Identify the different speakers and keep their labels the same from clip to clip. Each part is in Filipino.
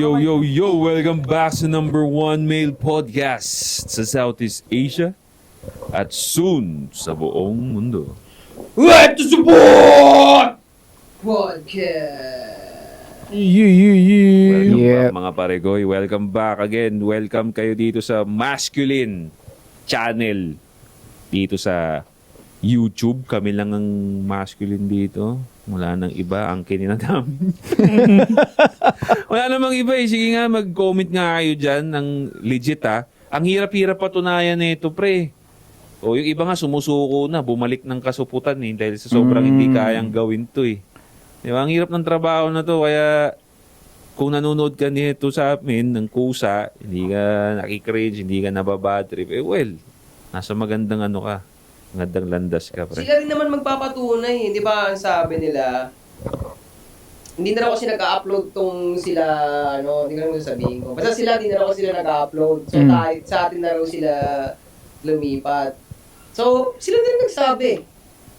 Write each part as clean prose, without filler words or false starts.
Speaker 1: Yo, yo, yo! Welcome back sa number one male podcast sa Southeast Asia at soon sa buong mundo.
Speaker 2: Let the support! Podcast.
Speaker 1: Welcome
Speaker 3: Yep.
Speaker 1: back mga paregoy. Welcome back again. Welcome kayo dito sa Masculine Channel. Dito sa YouTube. Kami lang ang masculine dito. Wala nang iba. Ang kinina namin. Wala namang iba eh. Sige nga, mag-comment nga kayo dyan ng legit ha. Ang hirap-hirap patunayan nito pre. O yung iba nga sumusuko na. Bumalik ng kasuputan eh. Dahil sa sobrang hindi kayang gawin to eh. Diba? Ang hirap ng trabaho na to. Kaya kung nanonood ka nito sa amin ng kusa, hindi ka nakikringe, hindi ka nababadtrip, eh well, nasa magandang ano ka. Magandang landas ka, pre.
Speaker 2: Sila rin naman magpapatunay, di ba? Ang sabi nila, hindi na raw kasi nag-upload tong sila, hindi ko naman sabihin ko. Basta sila, hindi na raw sila nag-upload. So, kahit sa atin na raw sila lumipat. So, sila din nagsabi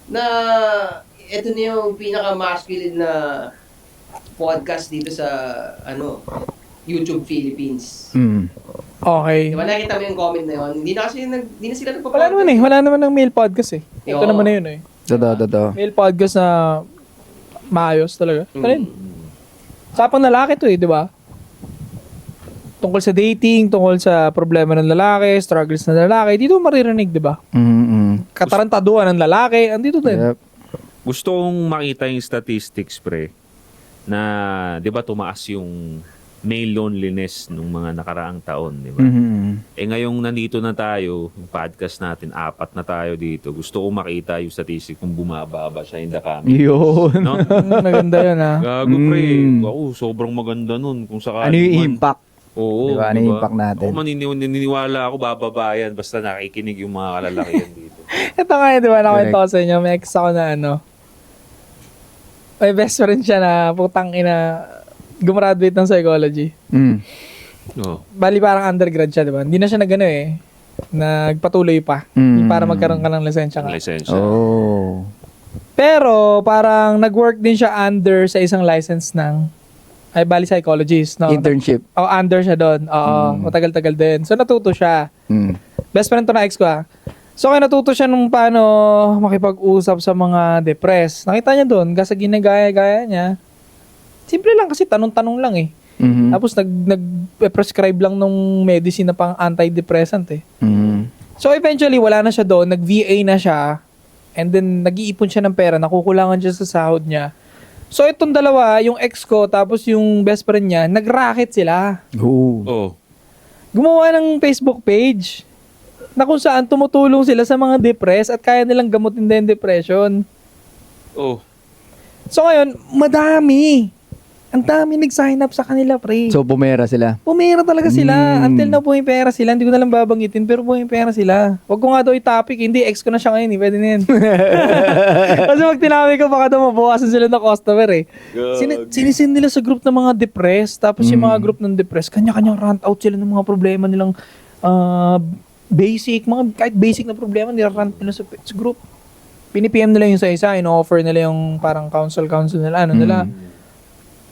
Speaker 2: na ito na yung pinaka-masculine na podcast dito sa, YouTube Philippines.
Speaker 4: Okay.
Speaker 2: Di ba nakita mo yung comment na yun? Hindi na sila
Speaker 4: Wala
Speaker 2: nagpa-podcast.
Speaker 4: naman eh. Wala naman ng male podcast eh. Ito
Speaker 2: Oo.
Speaker 4: naman na yun eh.
Speaker 3: Totoo.
Speaker 4: Male podcast na maayos talaga. Ano yun? Sapang lalaki to eh, di ba? Tungkol sa dating, tungkol sa problema ng lalaki, struggles ng lalaki, dito maririnig, di ba? Katarantaduhan ng lalaki, andito din.
Speaker 3: Yep.
Speaker 1: Gusto kong makita yung statistics, pre, na, di ba, tumaas yung male loneliness nung mga nakaraang taon, di ba? Eh ngayong nandito na tayo, yung podcast natin, 4 na tayo dito. Gusto ko makita yung statistic kung bumaba ba siya in the coming.
Speaker 3: Yun.
Speaker 1: No?
Speaker 4: Maganda yun ha.
Speaker 1: Gago, pre. Ako, sobrang maganda nun. Kung sakali
Speaker 3: Ano yung
Speaker 1: man.
Speaker 3: impact?
Speaker 1: Oo.
Speaker 3: Diba? Ano yung impact natin?
Speaker 1: Ako naniniwala ako, bababa yan. Basta nakikinig yung mga kalalakihan dito.
Speaker 4: Ito nga yun, di ba? Nakwento ko sa inyo. May ex ako na may best friend siya na putang ina gumraduate ng psychology.
Speaker 1: Oh.
Speaker 4: Bali parang undergrad siya, di ba? Hindi na siya nagano eh. Nagpatuloy pa. Yung para magkaroon ka ng lisensya
Speaker 1: Ang
Speaker 4: nga.
Speaker 1: lisensya.
Speaker 3: Oh.
Speaker 4: Pero parang nag-work din siya under sa isang license ng bali psychologist. No?
Speaker 3: Internship.
Speaker 4: Under siya doon. Oo, matagal-tagal din. So natuto siya. Best friend to na ex ko ah. So kaya natuto siya nung paano makipag-usap sa mga depressed. Nakita niya doon, kasi ginagaya-gaya niya. Simple lang kasi tanong-tanong lang eh. Tapos nag-prescribe lang nung medicine na pang antidepressant eh. So eventually wala na siya doon, nag-VA na siya, and then nag-iipon siya ng pera, nakukulangan siya sa sahod niya. So itong dalawa, yung ex ko tapos yung best friend niya, nag-racket sila.
Speaker 1: Oh.
Speaker 4: Gumawa ng Facebook page na kung saan tumutulong sila sa mga depressed at kaya nilang gamutin din depression.
Speaker 1: Oh.
Speaker 4: So ngayon, madami. Ang dami nag-sign up sa kanila, pre.
Speaker 3: So, bumera sila.
Speaker 4: Pumera talaga sila. Until na pumipera sila. Hindi ko na lang babanggitin, pero pumipera sila. Huwag ko nga daw i-topic. Hindi, ex ko na siya ngayon. Eh. Pwede na yan. Kasi pag tinami ko, baka daw mabawasan sila ng customer eh. Sinisin nila sa group ng mga depressed. Tapos yung mga group ng depressed, kanya-kanyang rant out sila ng mga problema nilang basic. Kahit basic na problema, nirarant nila sa group. Pinipm nila yung isa-isa. In-offer nila yung parang counsel nila. Nila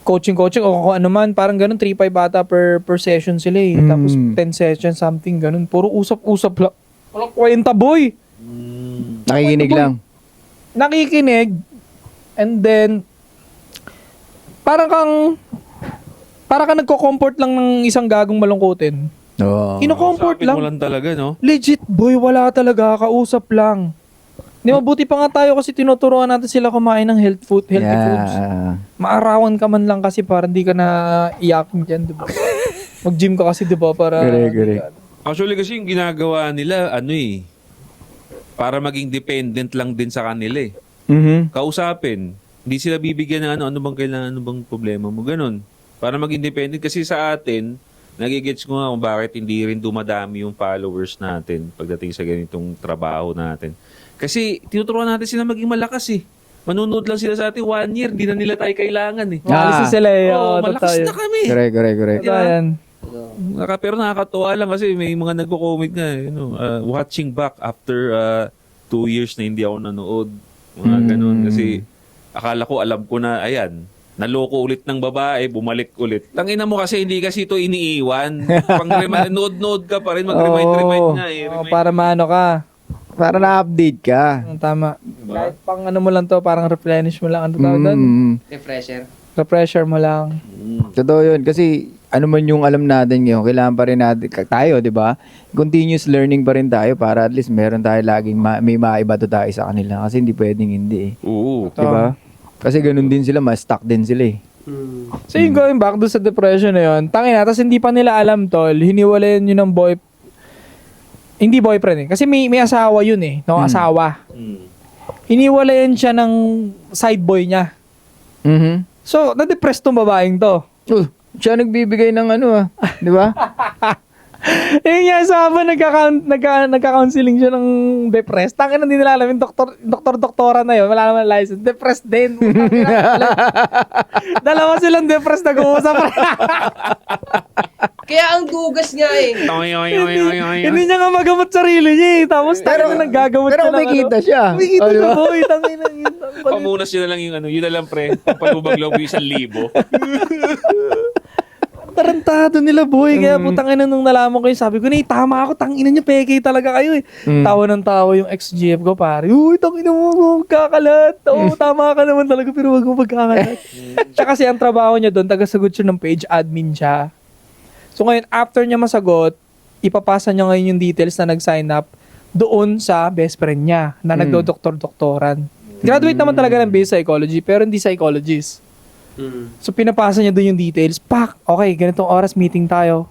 Speaker 4: coaching o kung ano man, parang ganun, 3-5 bata per session sila eh. Tapos 10 sessions, something ganun. Puro usap-usap lang. Walang kwenta, boy!
Speaker 3: Nakikinig lang.
Speaker 4: Nakikinig, and then, parang kang nagko-comfort lang ng isang gagong malungkutin.
Speaker 3: Oo.
Speaker 4: Kino-comfort
Speaker 1: Sapit
Speaker 4: lang.
Speaker 1: mo lang talaga, no?
Speaker 4: Legit, boy, wala talaga. Kausap lang. Di mabuti pa nga tayo kasi tinuturuan natin sila kumain ng healthy foods. Maarawan ka man lang kasi para hindi ka na iyakin dyan, di ba? Mag-gym ka kasi, di ba? Para
Speaker 3: Correct.
Speaker 1: Actually kasi yung ginagawa nila, para maging dependent lang din sa kanila eh. Kausapin. Hindi sila bibigyan ng ano bang kailangan, ano bang problema mo, ganun. Para maging dependent. Kasi sa atin, nagigets ko nga kung bakit hindi rin dumadami yung followers natin pagdating sa ganitong trabaho natin. Kasi tinuturuan natin sila maging malakas eh. Manunood lang sila sa atin 1 year, hindi na nila tayo kailangan eh.
Speaker 4: Maalis na sila eh.
Speaker 1: Oo,
Speaker 4: Oo,
Speaker 1: malakas
Speaker 4: totoo
Speaker 1: na kami.
Speaker 3: Correct.
Speaker 4: Totoo yan.
Speaker 1: Pero nakakatuwa lang kasi may mga nagko-comment nga, watching back after 2 years na hindi ako nanood. Mga ganun. Kasi akala ko, alam ko na, ayan, naloko ulit ng babae, bumalik ulit. Tangina mo kasi hindi kasi ito iniiwan. Nood-nood ka pa rin, mag-remind nga eh.
Speaker 4: Oo, para maano ka.
Speaker 3: Para na-update ka.
Speaker 4: Tama. Kahit pang ano mo lang to, parang replenish mo lang. Ano tawag doon?
Speaker 2: Refresher.
Speaker 4: Refresher mo lang.
Speaker 3: Totoo yun. Kasi ano man yung alam natin ngayon, kailangan pa rin natin, tayo, di ba? Continuous learning pa rin tayo para at least meron tayo laging may maiba to tayo sa kanila. Kasi hindi pwedeng hindi eh.
Speaker 1: Oo.
Speaker 3: Di ba? Kasi ganun din sila, ma-stuck din sila eh.
Speaker 4: So yung going back doon sa depression na yun, tangina, tapos hindi pa nila alam tol, hiniwalayan yun ng hindi boyfriend eh. Kasi may asawa yun eh, no? Asawa. Hiniwalayan siya ng side boy niya.
Speaker 3: Mhm.
Speaker 4: So, na-depress tong babaeng to.
Speaker 3: Siya nagbibigay ng ano di ba?
Speaker 4: Yung niya, so habang nagka-counseling siya ng depressed, tangin na din nila alam yung doktora na yun, wala naman license, depressed din. Dalawa silang depressed nag-uusap.
Speaker 2: Kaya ang dugas nga eh.
Speaker 4: Hindi niya nga magamot sarili niya eh. Tapos tangin na nagagamot
Speaker 3: Pero
Speaker 4: siya ng
Speaker 3: kumikita siya.
Speaker 4: Kumikita
Speaker 3: Oh, di
Speaker 4: siya,
Speaker 3: ba?
Speaker 4: boy. Tangin na yun.
Speaker 1: Pamunas yun na lang yung ano, yun na lang pre. Palubag loob yung 1,000.
Speaker 4: Tarantado nila, boy. Kaya putang ina nung nalaman ko yun, sabi ko, tama ako, tangina niyo, peke talaga kayo eh. Tawa ng tawa yung ex-GF ko, pare. Uy, tangina mo, magkakalat. Oo, tama ka naman talaga, pero wag mo magkakalat. Siya kasi ang trabaho niya doon, taga-sagot siya ng page admin siya. So ngayon, after niya masagot, ipapasa niya ngayon yung details na nag-sign up doon sa best friend niya na nagdo-doktor-doktoran. Graduate naman talaga ng basic psychology, pero hindi psychologist. So pinapasa niya doon yung details. Pak! Okay, ganitong oras meeting tayo.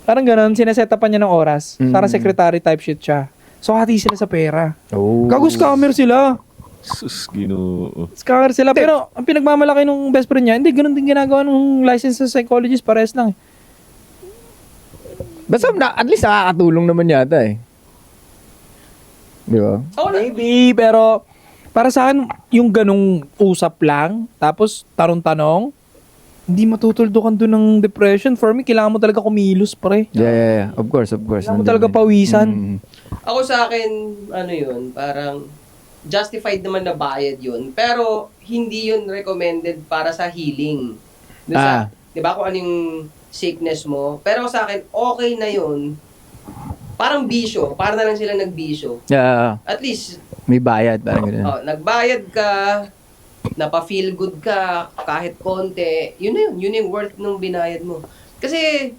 Speaker 4: Parang ganun, sinesetapan niya ng oras. Parang secretary type shit siya. So hati sila sa pera.
Speaker 3: Oh.
Speaker 4: Gago scammer sila.
Speaker 1: Sus, Ginoo.
Speaker 4: Scammer sila. Pero ang pinagmamalaki ng best friend niya, hindi, ganun din ginagawa ng licensed psychologist, pares lang.
Speaker 3: Basta at least nakakatulong naman yata eh. Di ba?
Speaker 4: Maybe, pero para sa akin, yung ganung usap lang, tapos tarong-tanong, hindi matutuldukan doon ng depression. For me, kailangan mo talaga kumilos, pre.
Speaker 3: Yeah. Of course.
Speaker 4: Kailangan mo talaga pawisan.
Speaker 2: Ako sa akin, ano yun, parang justified naman na bayad yun. Pero hindi yun recommended para sa healing. Dun sa, di ba kung ano yung sickness mo. Pero sa akin, okay na yun. Parang bisyo. Para na lang sila nagbisyo.
Speaker 3: Yeah.
Speaker 2: At least,
Speaker 3: May bayad, parang gano'n.
Speaker 2: nagbayad ka, napa-feel good ka, kahit konti, yun na yun. Yun yung worth nung binayad mo. Kasi,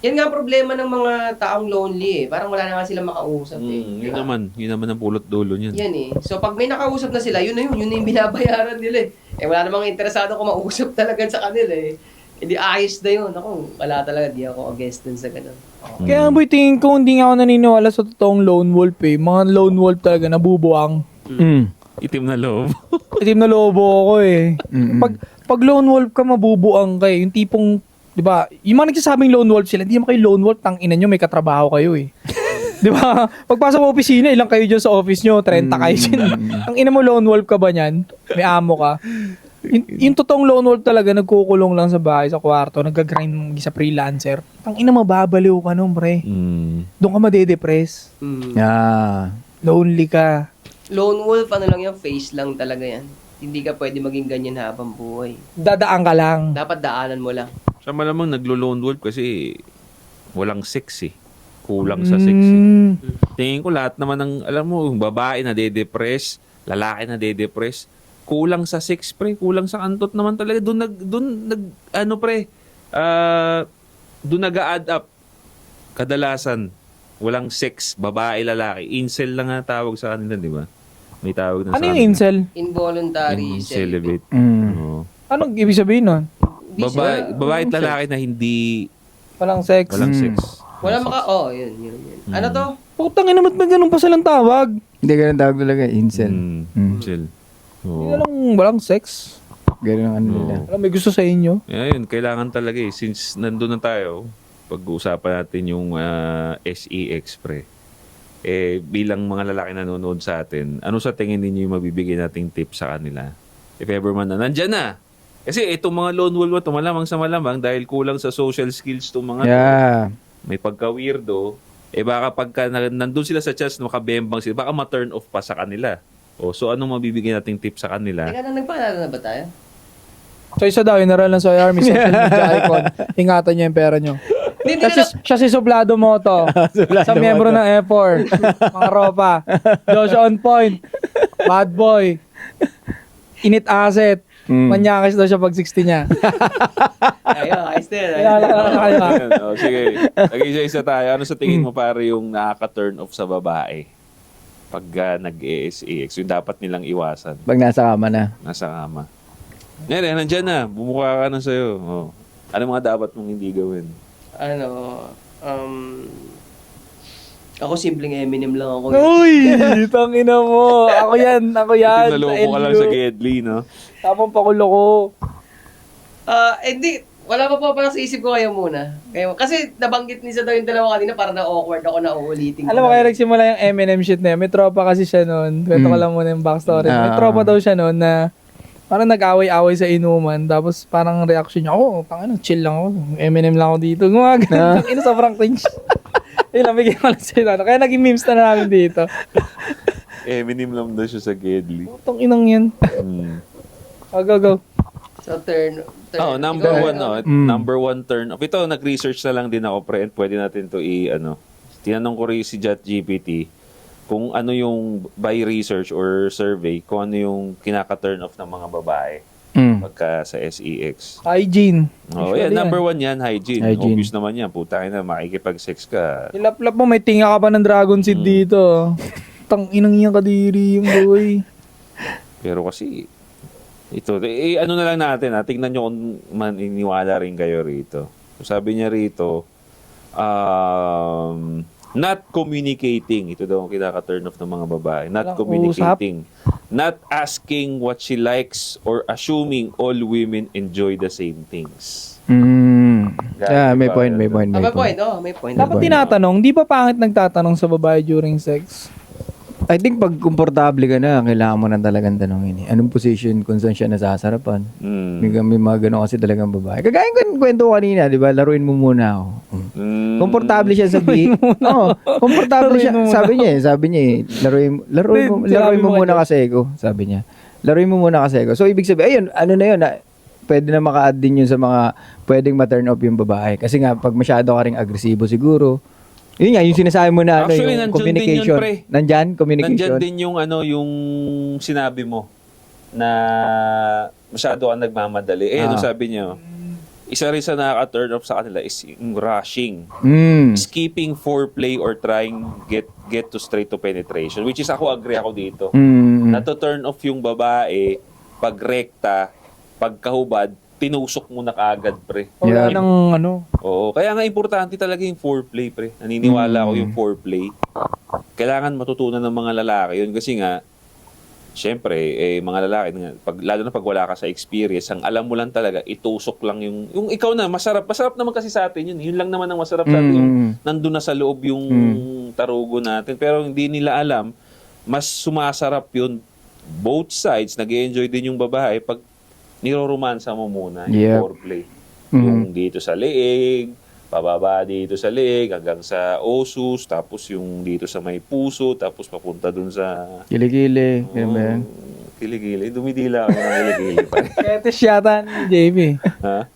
Speaker 2: yan nga ang problema ng mga taong lonely eh. Parang wala na nga sila makausap eh.
Speaker 1: Yun naman ang pulot dulo niyan.
Speaker 2: Yan eh. So, pag may nakausap na sila, yun na yung binabayaran nila eh. Wala namang interesado kung mausap talaga sa kanila eh. Hindi ayos na yun. Ako, wala talaga. Di ako against dun sa ganun.
Speaker 4: Kaya boy, tingin ko hindi nga ako naniniwala sa totoong lone wolf eh. Mga lone wolf talaga nabubuang.
Speaker 1: Itim na loob.
Speaker 4: Itim na lobo ako eh. Pag lone wolf ka, mabubuang ka eh. Yung tipong, di ba, yung mga nagsasabing lone wolf sila, hindi naman kayo lone wolf, tang ina nyo, may katrabaho kayo eh. Di ba? Pagpasok mo opisina, ilang kayo dyan sa office nyo, 30 kayo dyan. Ang ina mo, lone wolf ka ba niyan? May amo ka. Yung totoong lone wolf talaga, nagkukulong lang sa bahay, sa kwarto, nag-grind sa freelancer. Ang ina, mababaliw ka nun, pre. Doon ka madedepress.
Speaker 3: Yeah.
Speaker 4: Lonely ka.
Speaker 2: Lone wolf, ano lang yan, face lang talaga yan. Hindi ka pwede maging ganyan habang buhay.
Speaker 4: Dadaan ka lang.
Speaker 2: Dapat daanan mo lang.
Speaker 1: Sa malamang naglo-lone wolf kasi walang sex eh. Kulang sa sex eh. Tingin ko lahat naman ng, alam mo, yung babae na de-depress, lalaki na de-depress, kulang sa sex pre, kulang sa antot naman talaga. Doon nag-a-add up. Kadalasan, walang sex, babae, lalaki. Incel lang nga tawag sa kanila, di ba? May tawag na
Speaker 4: Ano
Speaker 1: sa
Speaker 4: yung
Speaker 1: kanila.
Speaker 4: incel?
Speaker 2: Involuntary celibate.
Speaker 1: Celibate. Oo.
Speaker 4: Anong ibig sabihin nun?
Speaker 1: Babae at lalaki na hindi
Speaker 4: Walang sex.
Speaker 1: walang sex.
Speaker 2: Wala yun. Ano to?
Speaker 4: Putang ina, ba't may ganun pa silang tawag?
Speaker 3: Hindi ganun tawag talaga, incel.
Speaker 1: Incel.
Speaker 4: Hindi
Speaker 1: Oo.
Speaker 4: walang sex.
Speaker 3: Ganun ang ano nila.
Speaker 4: Alam, may gusto sa inyo.
Speaker 1: Ayun, kailangan talaga eh. Since nandun na tayo, pag-uusapan natin yung SEX pre. Bilang mga lalaki na nanonood sa atin, ano sa tingin ninyo yung mabibigay nating tips sa kanila? If ever man na, nandyan na! Kasi itong mga lone wolf ito, malamang sa malamang, dahil kulang sa social skills itong mga
Speaker 3: Yeah.
Speaker 1: may pagka-weirdo, baka pagka nandun sila sa chats, makabembang sila, baka ma-turn off pa sa kanila. So anong mabibigay nating tips sa kanila?
Speaker 2: Teka lang, nagpaalala na ba tayo?
Speaker 4: So isa daw, inaral ng Soy Army, social media icon. Ingatan niyo yung pera niyo.
Speaker 2: Hindi
Speaker 4: Siya si Sublado Moto. Sa miyembro ng F4. Mga ropa. Joshua on point. Bad boy. Init asset. Manyakis daw siya pag 60 niya.
Speaker 2: Ayun, ayos na yan.
Speaker 1: Ayan, sige. Nag-isa-isa tayo. Ano sa tingin mo pare yung nakaka-turn off sa babae? Pag nag-SEX, yung dapat nilang iwasan.
Speaker 3: Pag nasa kama na.
Speaker 1: Nasa kama. Ngayon, nandyan na. Bumukha ka na sa'yo. Oh. Ano mga dapat mong hindi gawin?
Speaker 2: Ako simpleng Eminem lang ako.
Speaker 4: Uy! Tangina mo. Ako yan.
Speaker 1: Ito naloko ka lang sa Gedli, no?
Speaker 4: Tamang pakulo ko.
Speaker 2: Hindi. Wala pa pala sa isip ko kayo muna. Kasi nabanggit ni sa daw yung dalawa kanina para na-awkward ako na uulitin.
Speaker 4: Alam mo, kaya nagsimula yung Eminem shit na yun. May tropa kasi siya noon. Kwento ko lang muna yung backstory. May tropa daw siya noon na parang nag-away-away sa inuman. Tapos parang reaction niya, tangina, chill lang ako. Eminem lang ako dito. Gumagano. Ino, sobrang cringe. Yun lang, bigyan ko lang sila. Kaya naging memes na namin dito.
Speaker 1: Eminem lang daw siya sa Gedli.
Speaker 4: Itong inang yan. Go.
Speaker 2: So, turn.
Speaker 1: Number
Speaker 2: Ikaw,
Speaker 1: one, no? Number one turn off. Ito, nag-research na lang din ako, pre. Pwede natin to tinanong ko rin si ChatGPT kung ano yung by research or survey, kung ano yung kinaka-turn off ng mga babae pagka sa SEX.
Speaker 4: Hygiene.
Speaker 1: Oh,
Speaker 4: Usually
Speaker 1: yan. Number one yan, hygiene.
Speaker 3: Hygiene.
Speaker 1: Obvious naman yan. Putangin na, makikipag-sex ka.
Speaker 4: Ilap-lap mo, may tinga ka pa ng dragon seed dito. Tang inang yan kadiri yung boy.
Speaker 1: Pero kasi, ano na lang natin, tingnan nyo kung maniniwala rin kayo rito. So, sabi niya rito, not communicating. Ito daw ang kinaka-turn off ng mga babae. Not
Speaker 4: Walang
Speaker 1: communicating. Not asking what she likes or assuming all women enjoy the same things.
Speaker 3: Yeah, may point.
Speaker 2: may point.
Speaker 4: Dapat tinatanong, di ba pangit nagtatanong sa babae during sex?
Speaker 3: I think pag komportable ka na, kailangan mo na talagang tanongin. Anong position kung saan siya nasasarapan? May mga ganun kasi talagang babae. Kagaya ko kwento ko kanina, di ba? Laruin mo muna ako. Komportable siya sabihin. Oo, komportable siya. Sabi niya laruin mo muna kasi ko. Sabi niya. Laruin mo muna kasi ko. So, ibig sabihin, ayun, ano na yun, pwede na maka-add din yun sa mga pwedeng ma-turn off yung babae. Kasi nga, pag masyado ka ring agresibo siguro, yun nga, yung sinasabi mo na
Speaker 1: Actually,
Speaker 3: yung
Speaker 1: nandyan
Speaker 3: communication.
Speaker 1: din yun, pre.
Speaker 3: Nandyan, communication.
Speaker 1: Nandyan din yung sinabi mo na masyado ka nagmamadali. Ano sabi niya? Isa rin sa nakaka-turn off sa kanila is yung rushing. Skipping foreplay or trying get to straight to penetration. Which is agree ako dito. Na-turn off yung babae pag rekta, pag kahubad, tinusok mo na kaagad, pre.
Speaker 4: Wala nang
Speaker 1: Oo. Kaya nga importante talaga yung foreplay, pre. Naniniwala ako yung foreplay. Kailangan matutunan ng mga lalaki yun kasi nga, syempre, mga lalaki, lalo na pag wala ka sa experience, ang alam mo lang talaga, itusok lang yung ikaw na, masarap naman kasi sa atin yun. Yun lang naman ang masarap sa atin, yung nandun na sa loob yung tarugo natin. Pero hindi nila alam, mas sumasarap yun. Both sides, nag-enjoy din yung babae pag niroromansa mo muna yung foreplay. Yung dito sa leeg, pababa dito sa leeg, hanggang sa osus, tapos yung dito sa may puso, tapos papunta dun sa...
Speaker 3: Kiligili. Ganun ba yan?
Speaker 1: Kiligili. Dumidila ako ng kiligili.
Speaker 4: Ketes yata ni JB.
Speaker 1: Ha?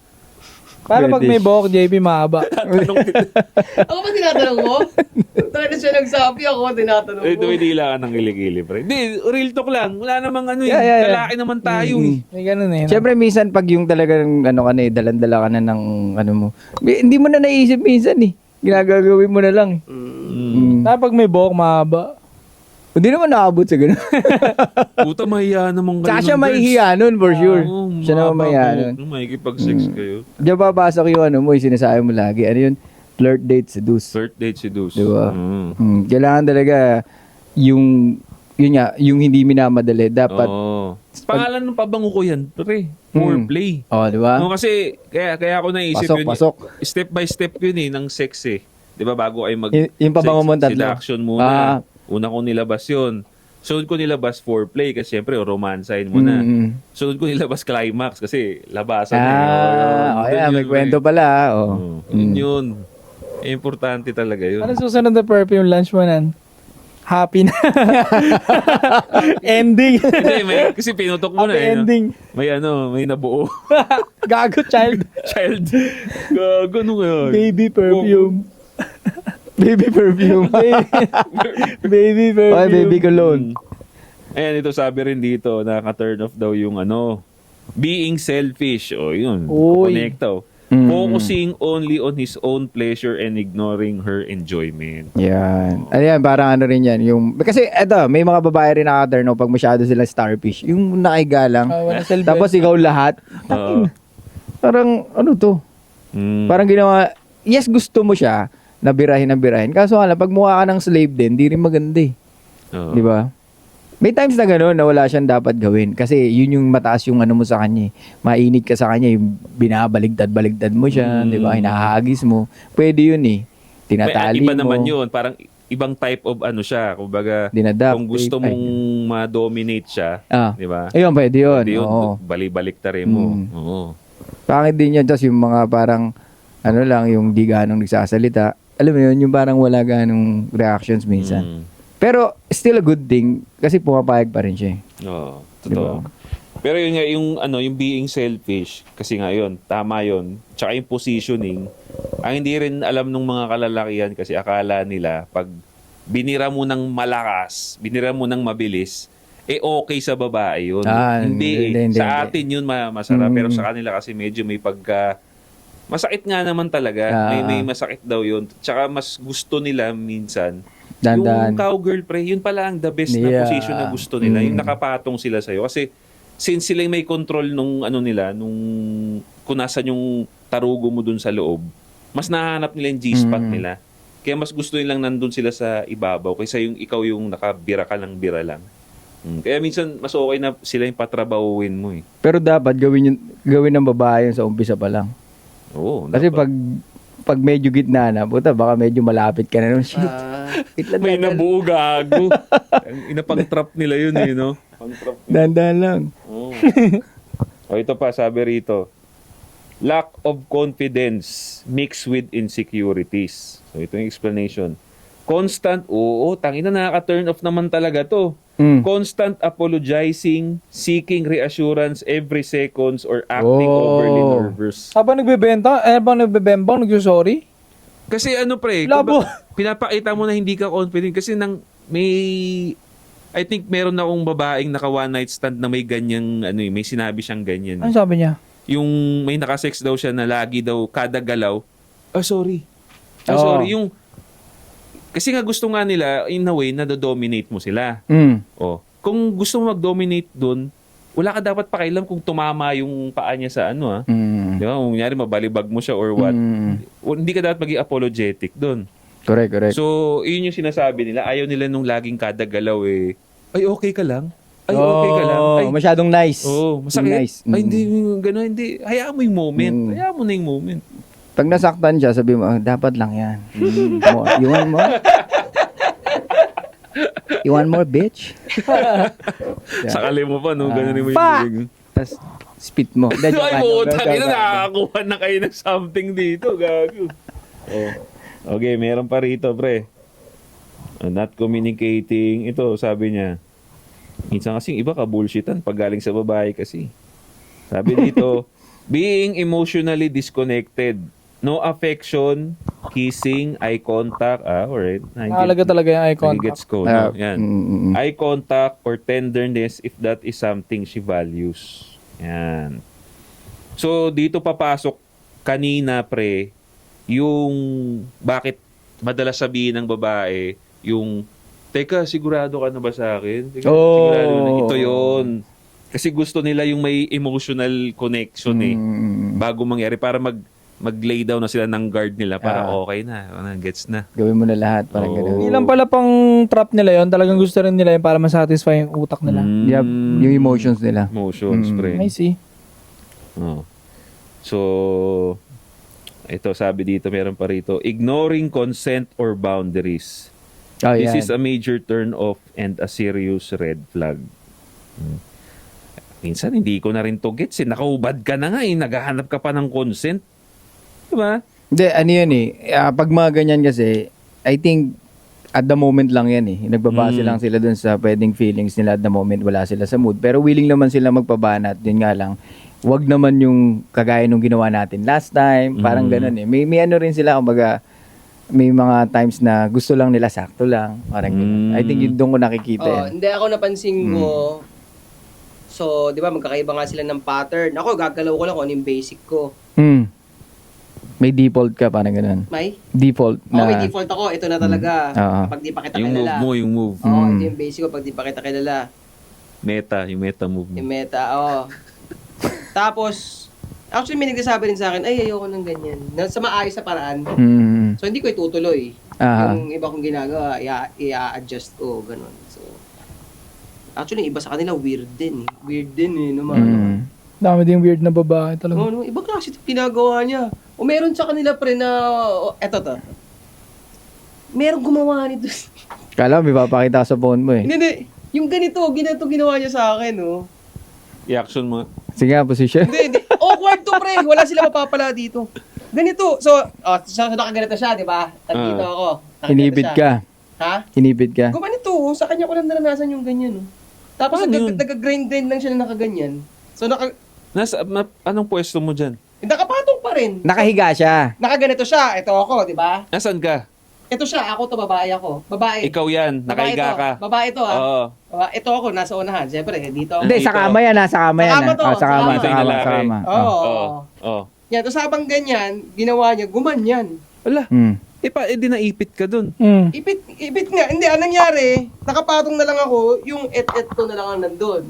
Speaker 4: Para pag may buhok, JB mahaba.
Speaker 2: Ako ba tinatanong mo? Talaga siya nagsabi, ako tinatanong mo.
Speaker 1: Dumidila ka ng kiligili, pre. Hindi, real talk lang. Wala namang
Speaker 3: Yeah.
Speaker 1: lalaki naman tayo eh.
Speaker 4: May ganun eh.
Speaker 3: Siyempre, minsan pag yung talagang dalandala ka na ng mo. Hindi mo na naisip minsan eh. Ginagagawin mo na lang.
Speaker 4: Pag may buhok, mahaba.
Speaker 3: Hindi naman nakabot sa ganun.
Speaker 1: Puta, mahiya naman kayo.
Speaker 3: Tsaka siya mahihiya nun, for sure. Siya naman mahihiya nun.
Speaker 1: Makikipag-sex kayo.
Speaker 3: Diyan papasok yung yung sinasabi mo lagi. Ano yun? Flirt, date, seduce.
Speaker 1: Third date seduce.
Speaker 3: Diba? Kailangan talaga yung hindi minamadali. Dapat,
Speaker 1: Pangalan ng pabango ko yan, pre. Foreplay.
Speaker 3: diba?
Speaker 1: No, kasi, kaya ako naisip
Speaker 3: Pasok.
Speaker 1: Step by step yun ng sex eh. Di ba, bago ay
Speaker 3: Yung pabango mo tatlo.
Speaker 1: seduction muna. Una kong nilabas yun. Sunod ko nilabas foreplay kasi syempre romansahin mo na. Sunod ko nilabas climax kasi labasan
Speaker 3: may kwento pala.
Speaker 1: Yun. Importante talaga yun.
Speaker 4: Ano susunod na perfume lunch mo nan? Happy na. Ending.
Speaker 1: Hindi, kasi pinutok mo na
Speaker 4: Happy
Speaker 1: eh. No?
Speaker 4: ending.
Speaker 1: May nabuo.
Speaker 4: Gago, child.
Speaker 1: Child. Gago, ano kaya?
Speaker 4: Baby perfume.
Speaker 3: Baby perfume.
Speaker 4: Baby perfume.
Speaker 3: Okay, baby cologne.
Speaker 1: Ayan, ito sabi rin dito, nakaka-turn off daw yung being selfish. O, yun.
Speaker 4: Uy.
Speaker 1: Connecta.
Speaker 3: Mm.
Speaker 1: Focusing only on his own pleasure and ignoring her enjoyment.
Speaker 3: Yan. Ano yan, parang ano rin yan. Kasi eto, may mga babae rin nakaka-turn off pag masyado sila starfish. Yung nakaiga lang.
Speaker 4: Wala selfie.
Speaker 3: Tapos ikaw lahat.
Speaker 1: Oo.
Speaker 3: Parang, ano to?
Speaker 1: Mm.
Speaker 3: Parang ginawa, yes, gusto mo siya, nabirahin. Kaso nga lang, pag mukha ka ng slave din, di rin maganda eh.
Speaker 1: Oo.
Speaker 3: Di ba? May times na gano'n na wala siyang dapat gawin. Kasi yun yung mataas yung ano mo sa kanya. Mainit ka sa kanya, yung binabaligtad mo siya, di ba? Hinahagis mo. Pwede yun eh. Tinatali
Speaker 1: Iba
Speaker 3: mo.
Speaker 1: naman yun. Parang ibang type of siya. Kumbaga,
Speaker 3: Dinadapt.
Speaker 1: kung gusto
Speaker 3: Ay,
Speaker 1: mong ma-dominate siya,
Speaker 3: Ah.
Speaker 1: di ba?
Speaker 3: Ayun, pwede yun.
Speaker 1: Pwede yun.
Speaker 3: Oo.
Speaker 1: Balibalik rin mo.
Speaker 3: Mm.
Speaker 1: Oo.
Speaker 3: Pangit din yun. Tapos yung mga parang, ano lang, yung di ganong nagsasalita. Alam mo yun, yung parang wala ganong reactions minsan.
Speaker 1: Mm.
Speaker 3: Pero, still a good thing. Kasi pumapayag pa rin siya eh.
Speaker 1: Oo.
Speaker 3: Diba?
Speaker 1: Totoo. Pero yun nga, yung being selfish, kasi nga yun, tama yun. Tsaka yung positioning, ang hindi rin alam ng mga kalalakihan kasi akala nila, pag binira mo ng malakas, binira mo ng mabilis, okay sa babae yun. Hindi.
Speaker 3: hindi,
Speaker 1: Sa
Speaker 3: hindi.
Speaker 1: atin yun masarap,
Speaker 3: Mm.
Speaker 1: pero sa kanila kasi medyo may masakit nga naman talaga. May masakit daw yun. Tsaka mas gusto nila minsan,
Speaker 3: Dandan.
Speaker 1: yung cowgirl pre, yun pala ang the best na
Speaker 3: Yeah.
Speaker 1: position na gusto nila. Yung
Speaker 3: Mm.
Speaker 1: nakapatong sila sa'yo. Kasi since sila yung may control nung kung nasan yung tarugo mo dun sa loob, mas nahanap nila yung G-spot nila. Kaya mas gusto nilang nandun sila sa ibabaw kaysa yung ikaw yung nakabira ka lang, bira lang. Kaya minsan mas okay na sila yung patrabawin mo eh.
Speaker 3: Pero dapat gawin ng babae yun sa umpisa pa lang.
Speaker 1: Oo.
Speaker 3: Kasi
Speaker 1: dapat.
Speaker 3: pag medyo gitna na, puta, baka medyo malapit ka na nun. Shit.
Speaker 1: May nabuo gago. Inapang-trap nila yun eh, no? Pang-trap nila.
Speaker 3: Dandan lang.
Speaker 1: Oh. Ito pa, sabi rito. Lack of confidence mixed with insecurities. So, ito yung explanation. Constant, tangina, nakaka-turn off naman talaga to. Constant apologizing, seeking reassurance every seconds, or acting overly nervous.
Speaker 4: Habang nagbebembang, nagsusorry?
Speaker 1: Kasi pre,
Speaker 4: Labo.
Speaker 1: pinapakita mo na hindi ka confident kasi I think meron na akong babaeng naka one night stand na may ganyang, may sinabi siyang ganyan.
Speaker 4: Ano sabi niya?
Speaker 1: Yung may nakasex daw siya na lagi daw kada galaw, sorry.
Speaker 3: Oo.
Speaker 1: Sorry. Kasi nga gusto nga nila, in a way, na-dominate mo sila. Kung gusto mo mag-dominate dun, wala ka dapat pakialam kung tumama yung paa niya sa Di ba? Kung kunyari, mabalibag mo siya or what. Hindi ka dapat maging apologetic dun.
Speaker 3: Correct.
Speaker 1: So, yun yung sinasabi nila. Ayaw nila nung laging kada galaw ay okay ka lang? Ay okay ka lang? Ay,
Speaker 3: masyadong nice.
Speaker 1: masakit?
Speaker 3: Nice.
Speaker 1: Ay, hindi, gano'n, hindi. Hayaan mo yung moment. Hayaan mo na yung moment.
Speaker 3: Pag nasaktan siya, sabi mo, dapat lang yan. You want more? You want more, bitch?
Speaker 1: Sakali mo pa, no? Ganun mo yung
Speaker 3: Fuck!
Speaker 1: bibig.
Speaker 3: Tapos, spit mo.
Speaker 1: Ay, putang ina, nakakakuha na kayo ng something dito, gago. Okay, meron pa rito, pre. Not communicating. Ito, sabi niya. Minsan kasing iba ka bullshitan pag galing sa babae kasi. Sabi dito, being emotionally disconnected. No affection, kissing, eye contact. Alright.
Speaker 4: Mahalaga talaga yung eye contact.
Speaker 1: Gets ko, no? Yan. Eye contact or tenderness if that is something she values. Yan. So, dito papasok kanina, pre, yung bakit madalas sabihin ng babae, yung, teka, sigurado ka na ba sa akin? Teka, sigurado na, ito yun. Kasi gusto nila yung may emotional connection bago mangyari para mag-lay down na sila ng guard nila para okay na, gets na.
Speaker 3: Gawin mo na lahat, parang gano'n.
Speaker 4: Hindi lang pala pang trap nila yon, talagang gusto rin nila yun para masatisfy yung utak nila.
Speaker 3: Yeah, yung emotions nila.
Speaker 1: Emotions, pre.
Speaker 4: I see.
Speaker 1: So, ito sabi dito, meron pa rito, ignoring consent or boundaries. This is a major turn off and a serious red flag. Minsan hindi ko na rin to gets. Nakaubad ka na nga naghahanap ka pa ng consent. Diba?
Speaker 3: Hindi, ano yun pag mga ganyan kasi, I think, at the moment lang yan eh. Nagbabase lang sila dun sa pwedeng feelings nila at the moment, wala sila sa mood. Pero willing naman sila magpabanat. Yun nga lang, wag naman yung kagaya nung ginawa natin last time. Parang ganun eh. May ano rin sila, kumbaga, may mga times na gusto lang nila, sakto lang. Parang ganun. I think yun doon ko nakikita yan.
Speaker 2: Hindi ako napansin ko. So, di ba, magkakaiba nga sila ng pattern. Ako, gagalaw ko lang kung ano yung basic ko.
Speaker 3: May default ka, parang ganun.
Speaker 2: May?
Speaker 3: Default na.
Speaker 2: May default ako. Ito na talaga. Pag di pa kita
Speaker 1: Yung move
Speaker 2: kilala.
Speaker 1: mo, yung move.
Speaker 2: Ito yung basic ko pag di pa kita kilala.
Speaker 1: Meta, yung meta move mo.
Speaker 2: Yung meta, Tapos, actually may nagsasabi rin sa akin, ay, ayoko ng ganyan. Sa maayos sa paraan. So, hindi ko itutuloy. Yung iba kong ginagawa, i-adjust ko, ganun. So, actually, iba sa kanila, weird din. Weird din naman.
Speaker 4: Dami din weird na babae talaga.
Speaker 2: Ibang klase ito pinagawa niya. O meron sa kanila pre na, eto to. Merong gumawa nito.
Speaker 3: Kala, may papakita sa phone mo eh.
Speaker 2: Hindi. Yung ganito ginawa niya sa akin,
Speaker 1: I-action mo.
Speaker 3: Sige nga, position.
Speaker 2: Hindi. Awkward to, pre. Wala sila mapapala dito. Ganito. So nakaganito siya, di ba? Nandito ako. Nakaganito
Speaker 3: Hinibid
Speaker 2: siya.
Speaker 3: ka.
Speaker 2: Ha?
Speaker 3: Hinibid ka.
Speaker 2: Gumanito. Sa kanya ko lang naranasan yung ganyan, Tapos nag-grind lang siya na nakaganyan. So,
Speaker 1: Anong pwesto mo dyan?
Speaker 2: nakapatong pa rin.
Speaker 3: Nakahiga siya.
Speaker 2: Nakaganito siya. Ito ako, di ba?
Speaker 1: Nasaan ka?
Speaker 2: Ito siya. Ako to, babae ako. Babae.
Speaker 1: Ikaw yan,
Speaker 2: Babae
Speaker 1: nakahiga
Speaker 2: to.
Speaker 1: ka.
Speaker 2: Babae to,
Speaker 1: Oo.
Speaker 2: Ito ako, nasa unahan. Siyempre, dito ako.
Speaker 3: Hindi, sa kama yan, nasa kama yan.
Speaker 2: Sa kama to,
Speaker 3: Sa kama,
Speaker 2: sa kama.
Speaker 3: sa kama, sa kama.
Speaker 2: Oo.
Speaker 1: Oo.
Speaker 2: Yan, tapos habang ganyan, ginawa niya, gumanyan.
Speaker 1: Wala.
Speaker 3: Hmm.
Speaker 1: Di naipit ka dun.
Speaker 2: Ipit nga. Hindi, anong nangyari, nakapatong na lang ako, yung et-et ko na lang ang nandun.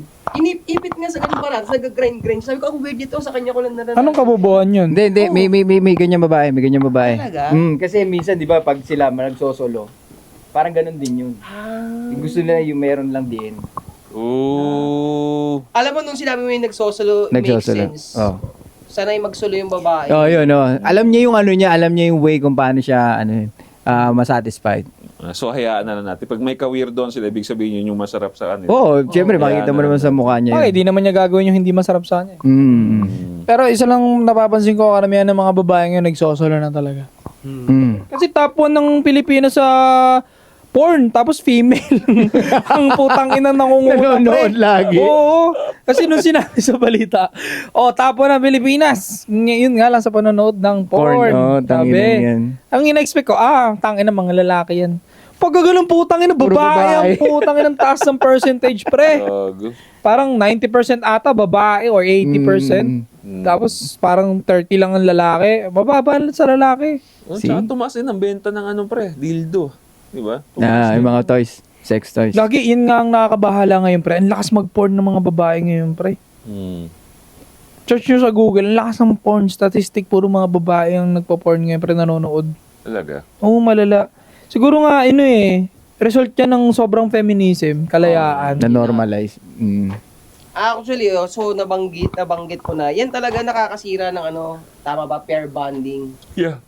Speaker 2: Ipit nga sa ganun parang, nag-grind. Sabi ko, ako weird dito, sa kanya ko lang naranasan.
Speaker 4: Anong kabubuan yun?
Speaker 3: Hindi, may ganyan babae,
Speaker 2: Talaga?
Speaker 3: Kasi minsan, di ba, pag sila nagsosolo, parang ganun din yun. Gusto nila yung meron lang din.
Speaker 1: Ooh.
Speaker 2: Alam mo, nung sinabi mo yung nagsosolo, makes sense. Sanay magsolo yung babae.
Speaker 3: Yun. Alam niya yung alam niya yung way kung paano siya, masatisfied.
Speaker 1: So hayaan na lang natin. Pag may ka-weird doon sila, ibig sabihin yun yung masarap sa kanila.
Speaker 3: Oo, syempre, makikita mo naman sa mukha niya
Speaker 4: Okay,
Speaker 3: yun.
Speaker 4: di naman niya gagawin yung hindi masarap sa kanya. Pero isa lang napapansin ko, karamihan ng mga babae ngayon nagsosolo na talaga. Kasi top 1 ng Pilipinas sa porn, tapos female. Ang putang ina nangunguna.
Speaker 3: Nanonood lagi.
Speaker 4: Oo. Kasi nung sinabi sa balita, top 1 ng Pilipinas. Ngayon nga lang sa panonood ng porn.
Speaker 3: Tangina yan.
Speaker 4: Ang ina-expect ko, tangina mga lalaki yan. Pag ganun putang ina,
Speaker 3: Puro
Speaker 4: babae ang
Speaker 3: babae.
Speaker 4: putang ina, taas ng percentage, pre.
Speaker 1: Gago.
Speaker 4: Parang 90% ata babae or 80%. Tapos parang 30 lang ang lalaki. Mababa lang sa lalaki.
Speaker 1: Tsaka tumaas din ang benta ng dildo. Di ba?
Speaker 3: Yung mga toys, sex toys.
Speaker 4: Lagi, yun nga ang nakakabahala ngayon, pre. Ang lakas mag-porn ng mga babae ngayon, pre. Search nyo sa Google, ang lakas ng porn statistic. Puro mga babae ang nagpa-porn ngayon, pre, nanonood.
Speaker 1: Talaga?
Speaker 4: Oo, malala. Siguro nga, result yan ng sobrang feminism, kalayaan.
Speaker 3: Na-normalize.
Speaker 2: Actually, so nabanggit ko na, yan talaga nakakasira ng tama ba, pair bonding.
Speaker 1: Yeah.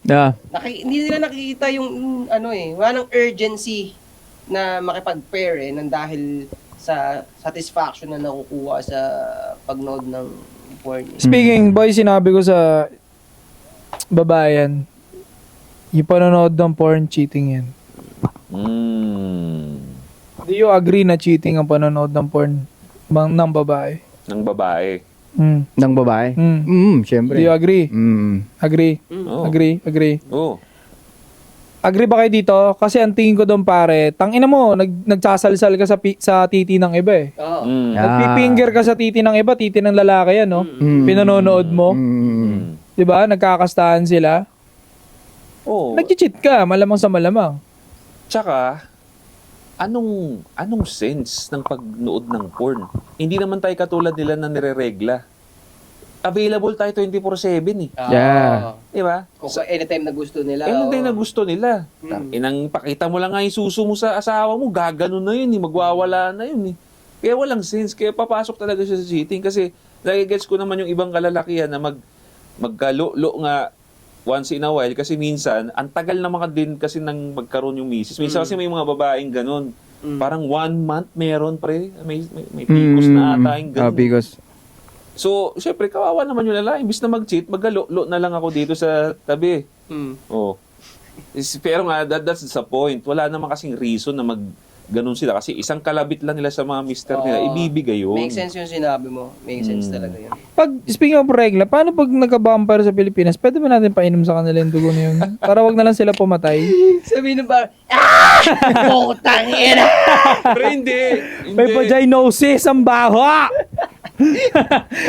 Speaker 2: Hindi nila nakikita yung wala nang urgency na makipag-pair nang dahil sa satisfaction na nakukuha sa pagnood ng porn.
Speaker 4: Speaking, boy, sinabi ko sa babayan, yung panonood ng porn, cheating yan. Do you agree na cheating ang panonood ng porn ng babae?
Speaker 1: Ng babae.
Speaker 3: Ng babae? Syempre.
Speaker 4: Do you agree? Agree?
Speaker 1: Oo.
Speaker 4: Agree?
Speaker 1: Oo.
Speaker 4: Agree ba kayo dito? Kasi ang tingin ko doon pare, tangina mo, nagsasalsal ka sa titi ng iba eh.
Speaker 2: Oo.
Speaker 4: Nagpipinger ka sa titi ng iba, titi ng lalaki yan, no? Pinanonood mo. Di ba? Nagkakastahan sila.
Speaker 1: Oo.
Speaker 4: Nag-cheat ka, malamang sa malamang.
Speaker 1: Tsaka, anong sense ng pagnood ng porn? Hindi naman tayo katulad nila na nireregla. Available tayo 24/7 eh.
Speaker 3: Yeah.
Speaker 1: Di ba?
Speaker 2: Kung anytime na gusto nila.
Speaker 1: Anytime na gusto nila. Inang pakita mo lang nga yung suso mo sa asawa mo, gaganon na yun eh, magwawala na yun eh. Kaya walang sense, kaya papasok talaga siya sa cheating kasi nagigets ko naman yung ibang kalalakihan na magkalo-lo nga once in a while kasi minsan, ang tagal naman din kasi nang magkaroon yung misis. Minsan kasi may mga babaeng ganun. Parang 1 month meron pre. May picos na ata yung ganun.
Speaker 3: Picos.
Speaker 1: So, syempre, kawawa naman yung lalaki. Imbis na mag-cheat, magalo-lo na lang ako dito sa tabi. Oh. Pero nga, that's the point. Wala naman kasing reason na ganun sila. Kasi isang kalabit lang nila sa mga mister nila,
Speaker 2: Oo.
Speaker 1: ibibigay yun.
Speaker 2: Make sense yung sinabi mo. Make sense talaga yun.
Speaker 4: Speaking of regla, paano pag nagka-vampire sa Pilipinas, pwede ba natin painom sa kanila yung dugo na yun? Para wag na lang sila pumatay.
Speaker 2: Sabihin ng bar, putang ina!
Speaker 1: Pero hindi.
Speaker 4: May vaginosis ang baho!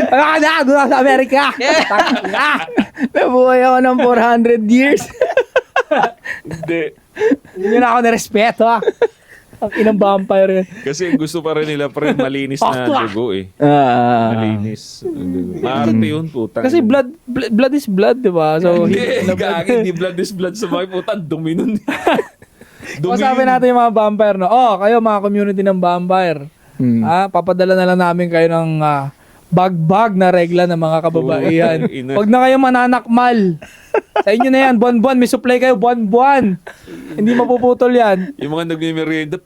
Speaker 4: Ano ka na? Doon sa Amerika!
Speaker 3: Nabuhay ako ng 400 years.
Speaker 1: Hindi.
Speaker 4: Hindi nyo na ako nirespeto. Ang inang vampire yun.
Speaker 1: Kasi gusto pa rin nila malinis na dugo eh. Malinis. ang dugo. Maarte yun, putang.
Speaker 4: Kasi blood is blood, di ba? So,
Speaker 1: Hindi, gagi, di blood is blood sa mga putang. Dumi nun.
Speaker 4: Masabi natin yung mga vampire, no? Oh, kayo mga community ng vampire. Papadala na lang namin kayo ng bag-bag na regla ng mga kababaihan. Huwag na kayo mananakmal. Sa inyo na yan, buwan-buwan. May supply kayo, buwan-buwan. Hindi mapuputol yan.
Speaker 1: Yung mga nagmimerienda.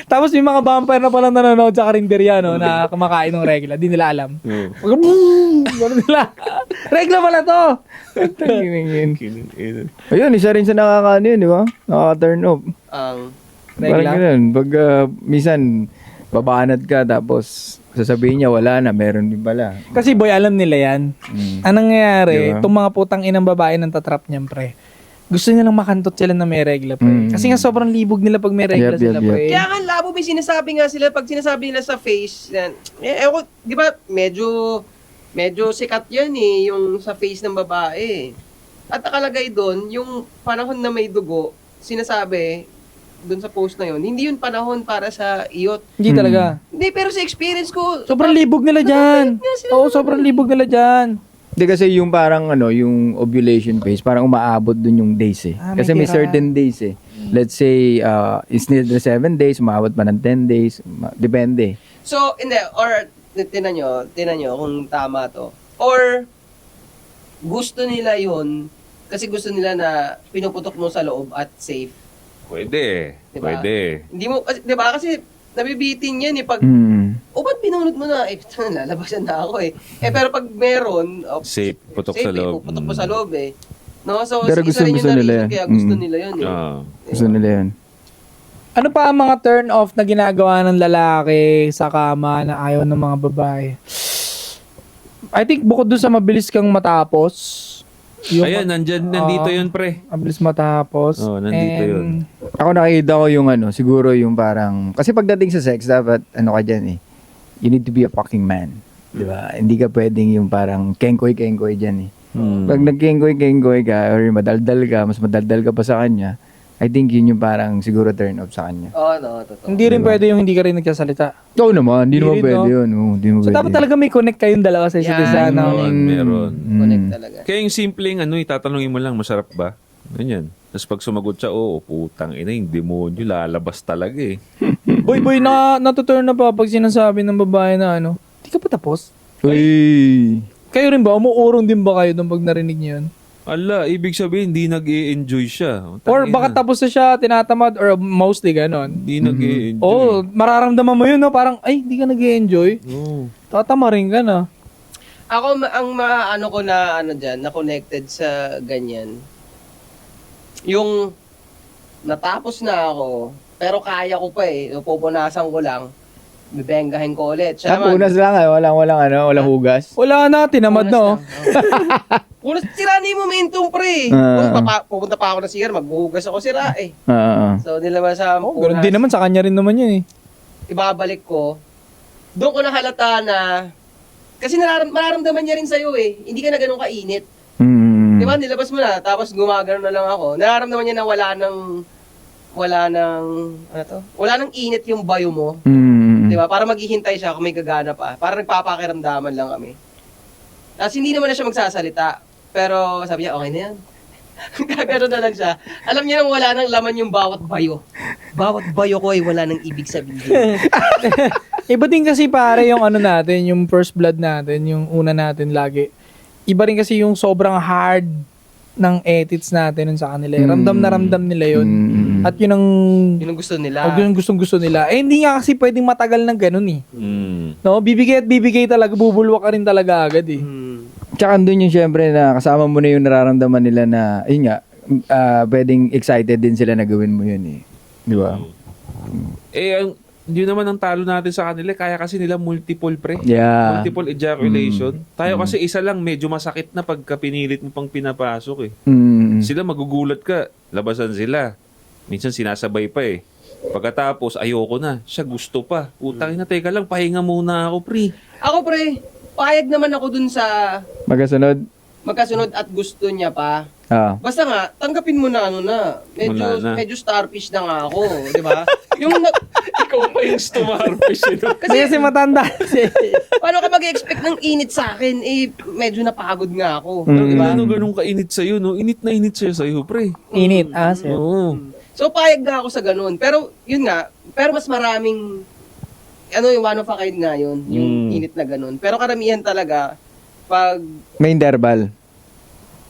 Speaker 4: Tapos may mga vampire na palang nanonood sa karinderya, no, na kumakain ng regla. Di nila alam. Gano'n nila. Regla pala to!
Speaker 3: Ayun, isa rin sa nakakaano yun, di ba? Nakaka-turn off.
Speaker 2: Ang
Speaker 3: Parang
Speaker 4: Regla.
Speaker 3: ganun. Pag minsan, babanat ka, tapos sasabihin niya, wala na, meron din pala.
Speaker 4: Kasi boy, alam nila yan. Anong nangyayari,
Speaker 3: Diba?
Speaker 4: itong mga putang inang babae ng tatrap niyan, pre. Gusto nilang makantot sila na may regla, pre. Kasi nga sobrang libog nila pag may regla
Speaker 3: Yep,
Speaker 4: sila,
Speaker 3: yep,
Speaker 4: pre.
Speaker 2: Kaya nga labo, may sinasabi nga sila, pag sinasabi nila sa face, ewan ko, di ba, medyo sikat yan eh, yung sa face ng babae. At nakalagay doon, yung panahon na may dugo, sinasabi, doon sa post na yun, hindi yun panahon para sa iyot.
Speaker 4: Hindi talaga.
Speaker 2: Hindi, pero sa experience ko,
Speaker 4: Sobrang libog nila dyan. Oo, sobrang libog nila dyan.
Speaker 3: Hindi kasi yung parang yung ovulation phase, parang umaabot dun yung days eh.
Speaker 4: Ah, may
Speaker 3: Kasi may
Speaker 4: tira.
Speaker 3: certain days eh. Let's say, it's near the 7 days, umaabot pa ng 10 days. Depende.
Speaker 2: So, hindi, or, tinan nyo kung tama to. Or, gusto nila yun, kasi gusto nila na pinuputok mo sa loob at safe.
Speaker 1: Pwede.
Speaker 2: Diba?
Speaker 1: Pwede.
Speaker 2: Hindi mo, di ba? Kasi, nabibitin yan eh, pag, o ba't pinunod mo na? Eh, lalabasan na ako eh. Pero pag meron,
Speaker 1: Safe, putok sa
Speaker 2: eh,
Speaker 1: loob.
Speaker 2: puputok mo sa loob eh. No? So,
Speaker 3: Pero
Speaker 2: isa rin
Speaker 3: gusto
Speaker 2: yung
Speaker 3: nila
Speaker 2: na-reason
Speaker 3: yan.
Speaker 2: kaya gusto nila yun eh.
Speaker 3: Gusto nila yun.
Speaker 4: Ano pa ang mga turn off na ginagawa ng lalaki sa kama na ayaw ng mga babae? I think bukod dun sa mabilis kang matapos,
Speaker 1: Ayan, nandito yun, pre.
Speaker 4: mabilis matapos.
Speaker 1: Oo, nandito
Speaker 4: and
Speaker 1: yun.
Speaker 3: Ako nakita ko yung siguro yung parang, kasi pagdating sa sex, dapat, ka dyan eh, you need to be a fucking man. Di ba? Hindi ka pwedeng yung parang kengkoy-kengkoy dyan eh. Pag nagkengkoy-kengkoy ka, or madaldal ka, mas madaldal ka pa sa kanya, I think yun yung parang siguro turn off sa kanya.
Speaker 2: Oo, no, totoo.
Speaker 4: Hindi rin pwede yung hindi ka rin nagsasalita.
Speaker 3: Oo naman, hindi naman
Speaker 4: Hindi rin,
Speaker 3: pwede
Speaker 4: no?
Speaker 3: yun. Oo, hindi naman
Speaker 4: So
Speaker 3: pwede.
Speaker 4: dapat talaga may connect kayong dalawa sa isa't isa.
Speaker 2: Yan.
Speaker 4: No?
Speaker 1: Meron.
Speaker 2: Connect talaga.
Speaker 1: Kaya yung simpleng itatanungin mo lang, masarap ba? Ganyan. Tapos pag sumagot siya, oo, putang ina, yung demonyo, lalabas talaga eh.
Speaker 4: Boy, natuturn na pa pag sinasabi ng babae na di ka pa tapos?
Speaker 3: Uy!
Speaker 4: Kayo rin ba? Umuurong din ba kayo nung pag narinig niyo yun?
Speaker 1: Ala, ibig sabihin, hindi nag-i-enjoy siya.
Speaker 4: Or baka tapos na siya, tinatamad, or mostly ganon.
Speaker 1: Hindi nag-i-enjoy.
Speaker 4: Oo, mararamdaman mo yun, no? Parang, ay, hindi ka nag-enjoy.
Speaker 1: Oo.
Speaker 4: Tatama rin ka na.
Speaker 2: Ako, ang maano ko na, dyan, na connected sa ganyan, yung natapos na ako, pero kaya ko pa eh, pupunasan ko lang, bibenggahin ko ulit. Siya naman,
Speaker 3: Punas lang walang hugas.
Speaker 4: Wala na, tinamad na, oh.
Speaker 2: punas, sira na yung momentum, pre. Pupunta pa ako na CR, magbuhugas ako, sira eh. So, nilabas sa
Speaker 4: Oh, ganun din naman, sa kanya rin naman yun, eh.
Speaker 2: ibabalik ko, doon ko nahalata na, kasi mararamdaman niya rin sa'yo eh, hindi ka na ganun kainit. Di ba, nilabas mo na, tapos gumagano na lang ako. Nararamdaman niya na wala nang init yung bayo mo. Di ba, para maghihintay siya kung may gagana pa. Para nagpapakiramdaman lang kami. Tapos hindi naman na siya magsasalita. Pero sabi niya, okay na yan. Gagano na lang siya. Alam niya nang wala nang laman yung bawat bayo. Bawat bayo ko ay wala nang ibig sabihin.
Speaker 4: Iba din kasi pare yung natin, yung first blood natin, yung una natin lagi. Iba rin kasi yung sobrang hard ng edits natin nun sa kanila. Ramdam na ramdam nila yun. At yun ang
Speaker 2: Yun ang gusto nila.
Speaker 4: yun ang gustong-gusto nila. Eh, hindi nga kasi pwedeng matagal ng ganun eh.
Speaker 1: Mm.
Speaker 4: No, bibigay at bibigay talaga, bubulwak ka rin talaga agad eh.
Speaker 3: Tsaka andun yung syempre na kasama mo na yung nararamdaman nila na, yun nga, pwedeng excited din sila na gawin mo yun eh. Di ba?
Speaker 1: Yun naman ang talo natin sa kanila. Kaya kasi nila multiple pre.
Speaker 3: Yeah.
Speaker 1: Multiple ejaculation. Tayo kasi isa lang, medyo masakit na pagka pinilit mo pang pinapasok eh. Sila magugulat ka, labasan sila. Minsan sinasabay pa eh. Pagkatapos, ayoko na. Siya gusto pa. Utangin na, teka lang, pahinga muna ako, pre.
Speaker 2: Ako pre, payag naman ako dun sa
Speaker 3: Magkasunod?
Speaker 2: magkasunod at gusto niya pa. Basta nga, tanggapin mo na
Speaker 1: Wala na.
Speaker 2: medyo starfish na nga ako, di ba?
Speaker 1: Ikaw pa yung starfish.
Speaker 4: Kasi matanda.
Speaker 2: Paano ka mag-expect ng init sa akin? Medyo napagod nga ako,
Speaker 1: Di
Speaker 2: di
Speaker 1: ba?
Speaker 2: ba?
Speaker 1: Ano ganun kainit sa'yo, no? Init na init sa'yo, pre.
Speaker 4: Init. Sir.
Speaker 1: Oo.
Speaker 2: So payag na ako sa ganun. Pero yun nga, mas maraming yung one of a kind nga yun, yung init na ganun. Pero karamihan talaga, pag
Speaker 3: May interval.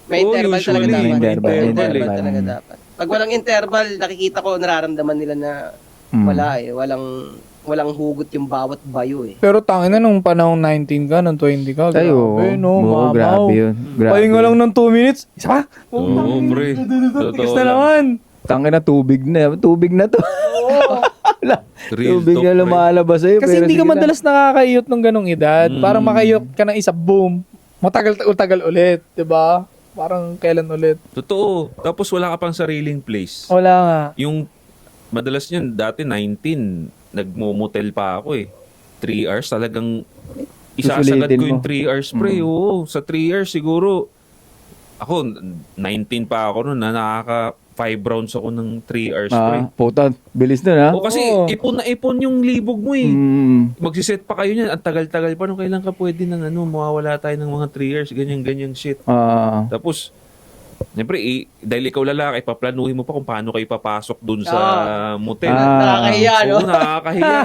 Speaker 2: may interval talaga
Speaker 1: usually,
Speaker 2: dapat.
Speaker 3: may interval.
Speaker 2: Talaga dapat. Pag walang interval, nakikita ko, nararamdaman nila na wala eh. Walang hugot yung bawat bayo eh.
Speaker 4: Pero tangin na nung panahong 19 ka, nung 20 ka.
Speaker 3: Tayo.
Speaker 4: Grabe, no? Mamaw.
Speaker 3: Grabe yun. Grabe.
Speaker 4: Pahinga lang ng 2 minutes. Isa pa?
Speaker 1: Oo, pre.
Speaker 4: Tigas na naman.
Speaker 3: Tangin na tubig na. Tubig na to. Wala.
Speaker 1: Real
Speaker 3: Tubig
Speaker 1: talk,
Speaker 3: na
Speaker 1: pre.
Speaker 3: lumalabas sa'yo.
Speaker 4: Kasi
Speaker 3: pero
Speaker 4: hindi ka
Speaker 3: sige
Speaker 4: madalas nakakaiyot ng ganong edad. Parang makaiyot ka ng isa, boom. Matagal ulit, di ba? Parang kailan ulit.
Speaker 1: Totoo. Tapos wala ka pang sariling place.
Speaker 4: Wala nga.
Speaker 1: Yung madalas yun, dati 19, nagmumotel pa ako eh. 3 hours talagang isasagad
Speaker 3: Susulitin
Speaker 1: ko yung
Speaker 3: mo.
Speaker 1: 3 hours pre. Oo, sa 3 hours siguro ako 19 pa ako noon na nakaka 5 rounds ako ng 3 hours pre.
Speaker 3: Puta. Bilis na na.
Speaker 1: O kasi ipon na ipon yung libog mo eh. Magsiset pa kayo niyan. Ang tagal-tagal pa. Nung kailan ka pwede ng mawawala tayo ng mga 3 hours. Ganyan shit. Tapos, siyempre, dahil ikaw lalaki, paplanuhin mo pa kung paano kayo papasok dun sa motel.
Speaker 2: Nakakahiya, no?
Speaker 1: Oo, nakakahiya.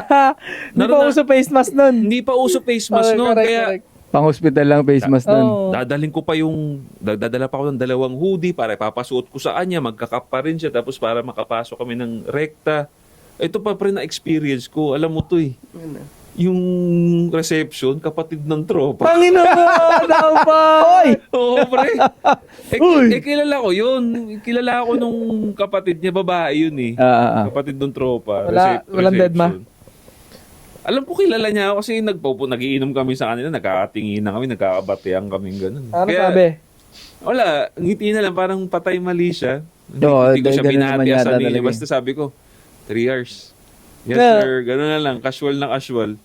Speaker 4: Hindi pa uso face mask nun.
Speaker 1: Hindi pa uso face mask noon. Kaya,
Speaker 3: Pang-hospital lang face mask nun.
Speaker 1: dadalhin ko pa dadala pa ako ng 2 hoodie para ipapasuot ko sa kanya. Magkakap pa rin siya. Tapos para makapasok kami ng rekta. Ito pa pre na experience ko. Alam mo to eh. Yung reception, kapatid ng tropa.
Speaker 4: Panginoon mo! Daw pa! Oy!
Speaker 1: Oo, pre. Kilala ko yun. Kilala ko nung kapatid niya, babae yun eh. Kapatid ng tropa.
Speaker 4: Walang dead ma?
Speaker 1: Reception. Alam ko kilala niya ako kasi nagiinom kami sa kanila, nagkakatingin na kami, nagkakabatean kami gano'n.
Speaker 4: Ano sabi?
Speaker 1: Wala, ngiti na lang, parang patay mali siya.
Speaker 3: Oo,
Speaker 1: Hindi ko siya
Speaker 3: ganun naman
Speaker 1: binati
Speaker 3: yata
Speaker 1: sa nila.
Speaker 3: talaga.
Speaker 1: Basta sabi ko, 3 hours. Yes
Speaker 4: Yeah.
Speaker 1: sir, gano'n na lang, casual na casual.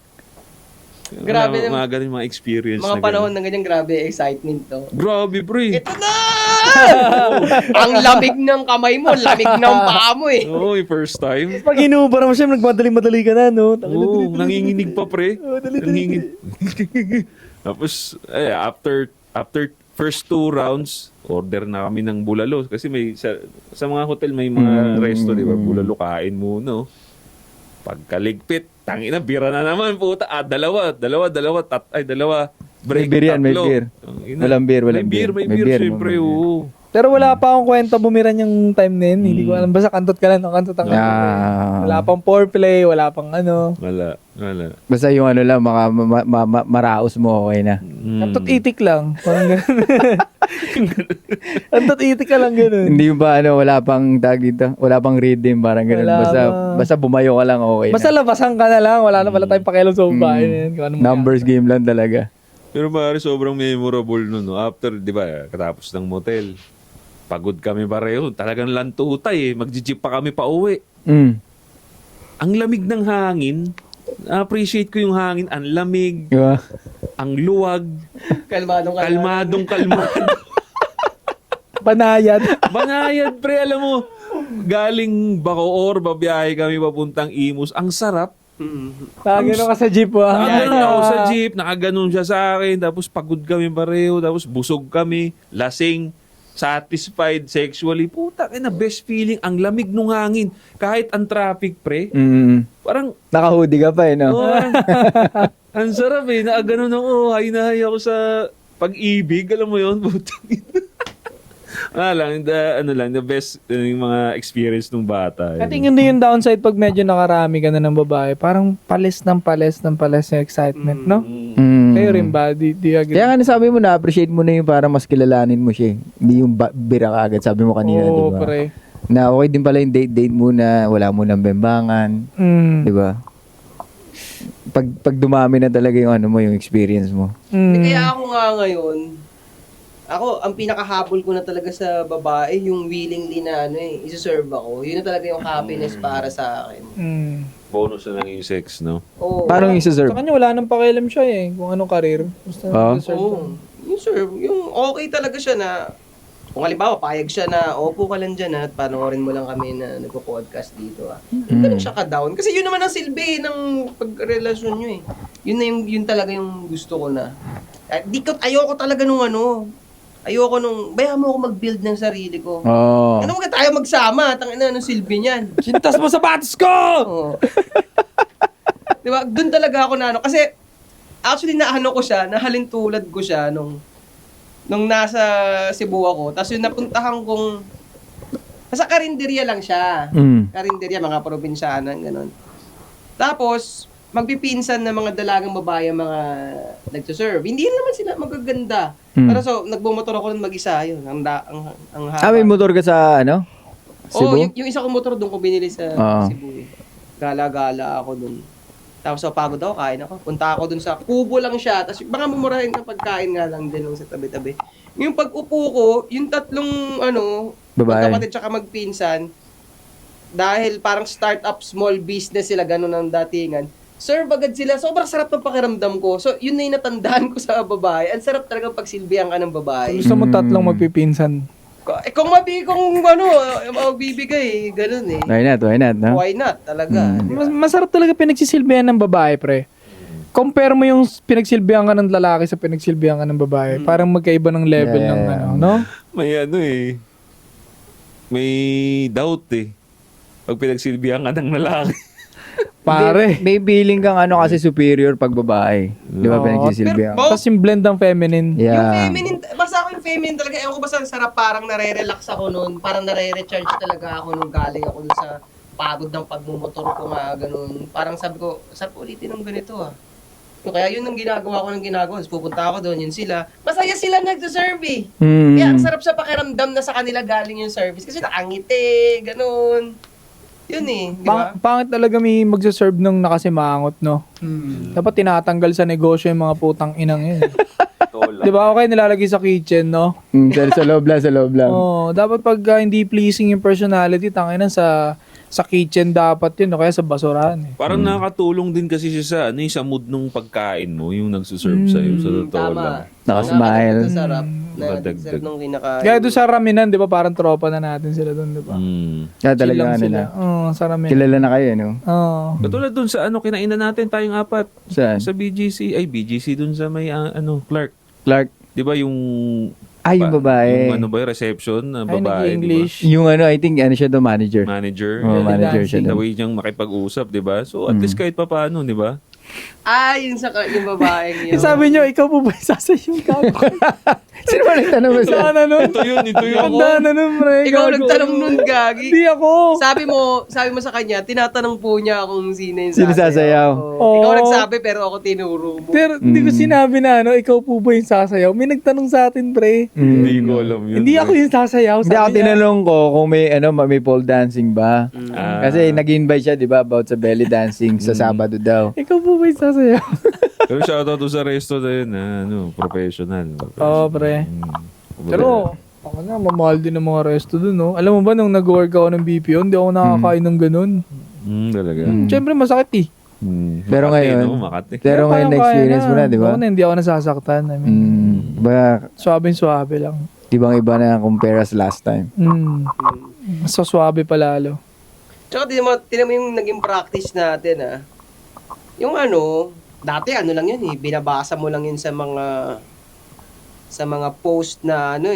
Speaker 2: Grabe naman.
Speaker 1: mga ganun, mga experience
Speaker 2: Mga
Speaker 1: na
Speaker 2: panahon
Speaker 1: ganun.
Speaker 2: na ganyan, grabe, excitement to.
Speaker 1: Grabe, pre.
Speaker 2: Ito na! Ang lamig ng kamay mo, lamig ng paa mo eh.
Speaker 1: Oo, yung first time.
Speaker 4: Pag inubara mo siya, nagmadali-madali ka na, no?
Speaker 1: Oo, nanginginig pa, pre. Nanginginig. Tapos, after first 2 rounds, order na kami ng bulalo. Kasi may sa mga hotel may mga resto, di ba? Bulalo kain muna. Oh. Pagkaligpit, tangina, bira na naman, puta. Dalawa. Break,
Speaker 3: May beer yan, may
Speaker 1: tatlo.
Speaker 3: beer.
Speaker 1: Tangina.
Speaker 3: Walang beer, walang
Speaker 1: May beer,
Speaker 3: beer.
Speaker 1: may
Speaker 3: May
Speaker 1: beer,
Speaker 3: beer,
Speaker 1: syempre,
Speaker 3: may beer.
Speaker 1: oo.
Speaker 4: Pero wala pa akong kwenta bumiran yung time na yun. Hindi ko alam. Basta kantot ka lang. Kantot ang Wala pang foreplay, wala pang ano.
Speaker 1: Wala.
Speaker 3: Basta yung lang, maraos mo, okay na.
Speaker 4: Kantot itik lang. Parang gano'n. Kantot itik ka lang gano'n.
Speaker 3: Hindi ba wala pang tag dito? Wala pang rhythm, parang ganun.
Speaker 4: Wala
Speaker 3: Basta bumayo ka lang, okay
Speaker 4: Basta
Speaker 3: na.
Speaker 4: labasan ka na lang. Wala na pala tayong pakialam sa babae na yun. Kung ano
Speaker 3: Numbers game lang talaga.
Speaker 1: Pero pare, sobrang memorable nun. No? After, di ba, katapos ng motel, pagod kami pareho. Talagang lantutay eh. Magji-jeep pa kami pa uwi. Ang lamig ng hangin. Na-appreciate ko yung hangin. Ang lamig,
Speaker 3: Diba?
Speaker 1: ang luwag,
Speaker 2: Kalmadong.
Speaker 1: kalmado.
Speaker 4: Banayad.
Speaker 1: Banayad, pre, alam mo, galing Bacoor, babiyahe kami papuntang Imus. Ang sarap.
Speaker 4: Nakagano ka sa jeep,
Speaker 1: Nakaganon ako sa jeep, nakaganon siya sa akin, tapos pagod kami pareho, tapos busog kami, lasing, satisfied sexually. Puta, na best feeling, ang lamig nung hangin. Kahit ang traffic, pre, parang,
Speaker 3: Naka-hoodie ka pa no?
Speaker 1: ang sarap eh, nakaganon ako, hay na hay ako sa pag-ibig, alam mo yun, putang ina. The best yung mga experience ng bata.
Speaker 4: I think hindi yung downside pag medyo nakarami ka na ng babae. Parang palis ng excitement, no? Kayo rin ba? Di agree?
Speaker 3: Kaya nga nasabi mo, na-appreciate mo na yung para mas kilalanin mo siya. Hindi yung bira ka agad. Sabi mo kanina,
Speaker 4: Oo,
Speaker 3: di ba?
Speaker 4: pre.
Speaker 3: Na okay din pala yung date muna, wala mo ng bembangan. Di ba? Pag dumami na talaga yung ano mo, yung experience mo.
Speaker 2: Kaya ako nga ngayon, ang pinakahabol ko na talaga sa babae, yung willingly na isi-serve ako. Yun na talaga yung happiness para sa akin.
Speaker 1: Bonus na lang yung sex, no?
Speaker 2: Oo.
Speaker 3: Paano yung isa-serve?
Speaker 4: Sa kanya, wala nang pakialam siya eh. Kung anong career. Basta nag-serve
Speaker 2: Oo.
Speaker 4: lang.
Speaker 2: Yung serve, yung okay talaga siya na, kung halimbawa, payag siya na, opo ka lang dyan at panoorin mo lang kami na nagpo-podcast dito. Hindi lang siya ka-down. Kasi yun naman ang silbi ng pagrelasyon nyo eh. Yun na yun talaga yung gusto ko na. Ayoko talaga ayoko bayaan mo ako mag-build ng sarili ko.
Speaker 3: Oo.
Speaker 2: Ano mga tayo magsama? Tangina, anong silbi niyan?
Speaker 4: Sintas mo sapatos ko!
Speaker 2: Oo. Diba? Doon talaga ako na Kasi, actually, nahalintulad ko siya nung nasa Cebu ako. Tapos yung napuntahan kong, nasa Carinderia lang siya. Carinderia, mga probinsyana, gano'n. Tapos, magpipinsan na mga dalagang babae ang mga nagsuserve. Hindi naman sila magaganda. Pero nagbumotor ako nun mag-isa. Yun, ang haba.
Speaker 3: May motor ka sa ano?
Speaker 2: Oo,
Speaker 3: Cebu?
Speaker 2: yung isa kong motor doon ko binili sa Cebu. Gala-gala ako doon. Tapos pagod ako, kain ako. Punta ako doon sa kubo lang siya. Tapos mga mumurahin na pagkain nga lang din sa tabi-tabi. Yung pag-upo ko, yung tatlong
Speaker 3: Babae.
Speaker 2: magkapatid tsaka magpinsan, dahil parang startup small business sila, ganun ang datingan, serve agad sila. Sobrang sarap ng pakiramdam ko. So, yun na yung natandaan ko sa babae. Ang sarap talaga pagsilbihan ka ng babae.
Speaker 4: Gusto mo tatlong magpipinsan.
Speaker 2: Kung magbibigay, ganun eh.
Speaker 3: Why not, no?
Speaker 2: Why not? Talaga. Di ba?
Speaker 4: Masarap talaga pinagsisilbihan ng babae, pre. Compare mo yung pinagsilbihan ka ng lalaki sa pinagsilbihan ka ng babae. Parang magkaiba ng level ng no?
Speaker 1: May may doubt eh. Pag pinagsilbihan ka ng lalaki.
Speaker 4: Pare.
Speaker 3: May feeling kang kasi superior pag babae. Di ba
Speaker 4: Oo.
Speaker 3: pinagsisilbihan?
Speaker 2: Pero-
Speaker 4: Tapos yung blend ng feminine.
Speaker 2: Yung
Speaker 3: Yeah.
Speaker 2: feminine, basta ako yung feminine talaga. Ewan ko basta ang sarap, parang nare-relax ako nun. Parang nare-recharge talaga ako nung galing ako dun sa pagod ng pagmumotor ko nga, ganun. Parang sabi ko, sarap ulitin ng ganito So, kaya yun ang ginagawa ko. Tapos pupunta ako doon, yun sila. Masaya sila nagsaserve eh. Kaya ang sarap sa pakiramdam na sa kanila galing yung service. Kasi nakangiti, ganun. Yun eh, di ba?
Speaker 4: Pangit talaga may magsaserve ng nakasimangot, no? Dapat tinatanggal sa negosyo yung mga putang inang yun. Di ba? Okay, nilalagay sa kitchen, no?
Speaker 3: Sa loob lang.
Speaker 4: Oo, dapat pag hindi pleasing yung personality, tangina sa kitchen dapat yun, no? Kaya sa basurahan. Eh.
Speaker 1: Parang nakakatulong din kasi siya sa mood nung pagkain mo, yung nagsuserve sa'yo. Sa totoo lang.
Speaker 3: Nakasmile.
Speaker 2: Sarap.
Speaker 1: Madagdag.
Speaker 2: Sarap nung kinakain.
Speaker 4: Kaya doon sa Raminan, di ba? Parang tropa na natin sila doon, di ba?
Speaker 3: Kaya
Speaker 4: Chill
Speaker 3: talaga
Speaker 4: lang sila.
Speaker 3: nila.
Speaker 4: Oo, sa Raminan.
Speaker 3: Kilala na kayo, no?
Speaker 4: Oo.
Speaker 1: Katulad dun sa kinainan natin tayong apat.
Speaker 3: Saan?
Speaker 1: Sa BGC dun sa may
Speaker 3: Clark.
Speaker 1: Di ba yung
Speaker 3: Yung babae.
Speaker 1: Yung reception na
Speaker 4: Ay,
Speaker 1: babae,
Speaker 4: nag-English.
Speaker 3: Yung I think, siya do manager.
Speaker 1: Manager.
Speaker 3: Oh, manager siya
Speaker 1: The
Speaker 3: doon.
Speaker 1: way niyang makipag-usap, di ba? So, at least kahit pa paano, di ba?
Speaker 2: Yung babaeng yun.
Speaker 4: Sabi nyo, ikaw po ba sasayo yung gago?
Speaker 3: Sino ba nagtanong mo sa?
Speaker 4: Sana nun.
Speaker 1: Ito yun.
Speaker 4: Handa na nun, pre.
Speaker 2: Ikaw
Speaker 4: Gago.
Speaker 2: nagtanong nun, Gagi.
Speaker 4: Hindi ako.
Speaker 2: Sabi mo sa kanya, tinatanong po niya kung sino yung
Speaker 3: Sino sasayaw?
Speaker 2: Oo. Ikaw nagsabi pero ako tinuro mo.
Speaker 4: Pero hindi ko sinabi na ikaw po ba yung sasayaw? May nagtanong sa atin, pre.
Speaker 1: Hindi ko alam yun.
Speaker 4: Hindi ako yung sasayaw.
Speaker 3: Hindi ako
Speaker 4: Sabi niya,
Speaker 3: tinanong ko kung may pole dancing ba. Kasi nag-invite siya, di ba, about sa belly dancing sa Sabado daw.
Speaker 4: ikaw po ba yung sasayaw?
Speaker 1: Pero shoutout to sa resto na yun, professional.
Speaker 4: Oo, pre. Pero, ako na, mamahal din ang mga resto dun, no? Alam mo ba, nung nag-work ako ng BPO, hindi ako nakakain ng ganun.
Speaker 1: Talaga.
Speaker 4: Siyempre, masakit eh.
Speaker 3: Pero
Speaker 1: Makati,
Speaker 3: ngayon,
Speaker 1: no? Makati.
Speaker 3: pero
Speaker 4: Kaya
Speaker 3: ngayon
Speaker 4: kaya
Speaker 3: na-experience mo na, di ba?
Speaker 4: Oo na, hindi ako nasasaktan. I mean,
Speaker 3: Ba,
Speaker 4: suabe lang.
Speaker 3: ibang-iba na compare as last time.
Speaker 4: Mas suabe pa lalo.
Speaker 2: Tsaka tinan mo yung naging practice natin Yung dati lang yun binabasa mo lang yun sa mga post na na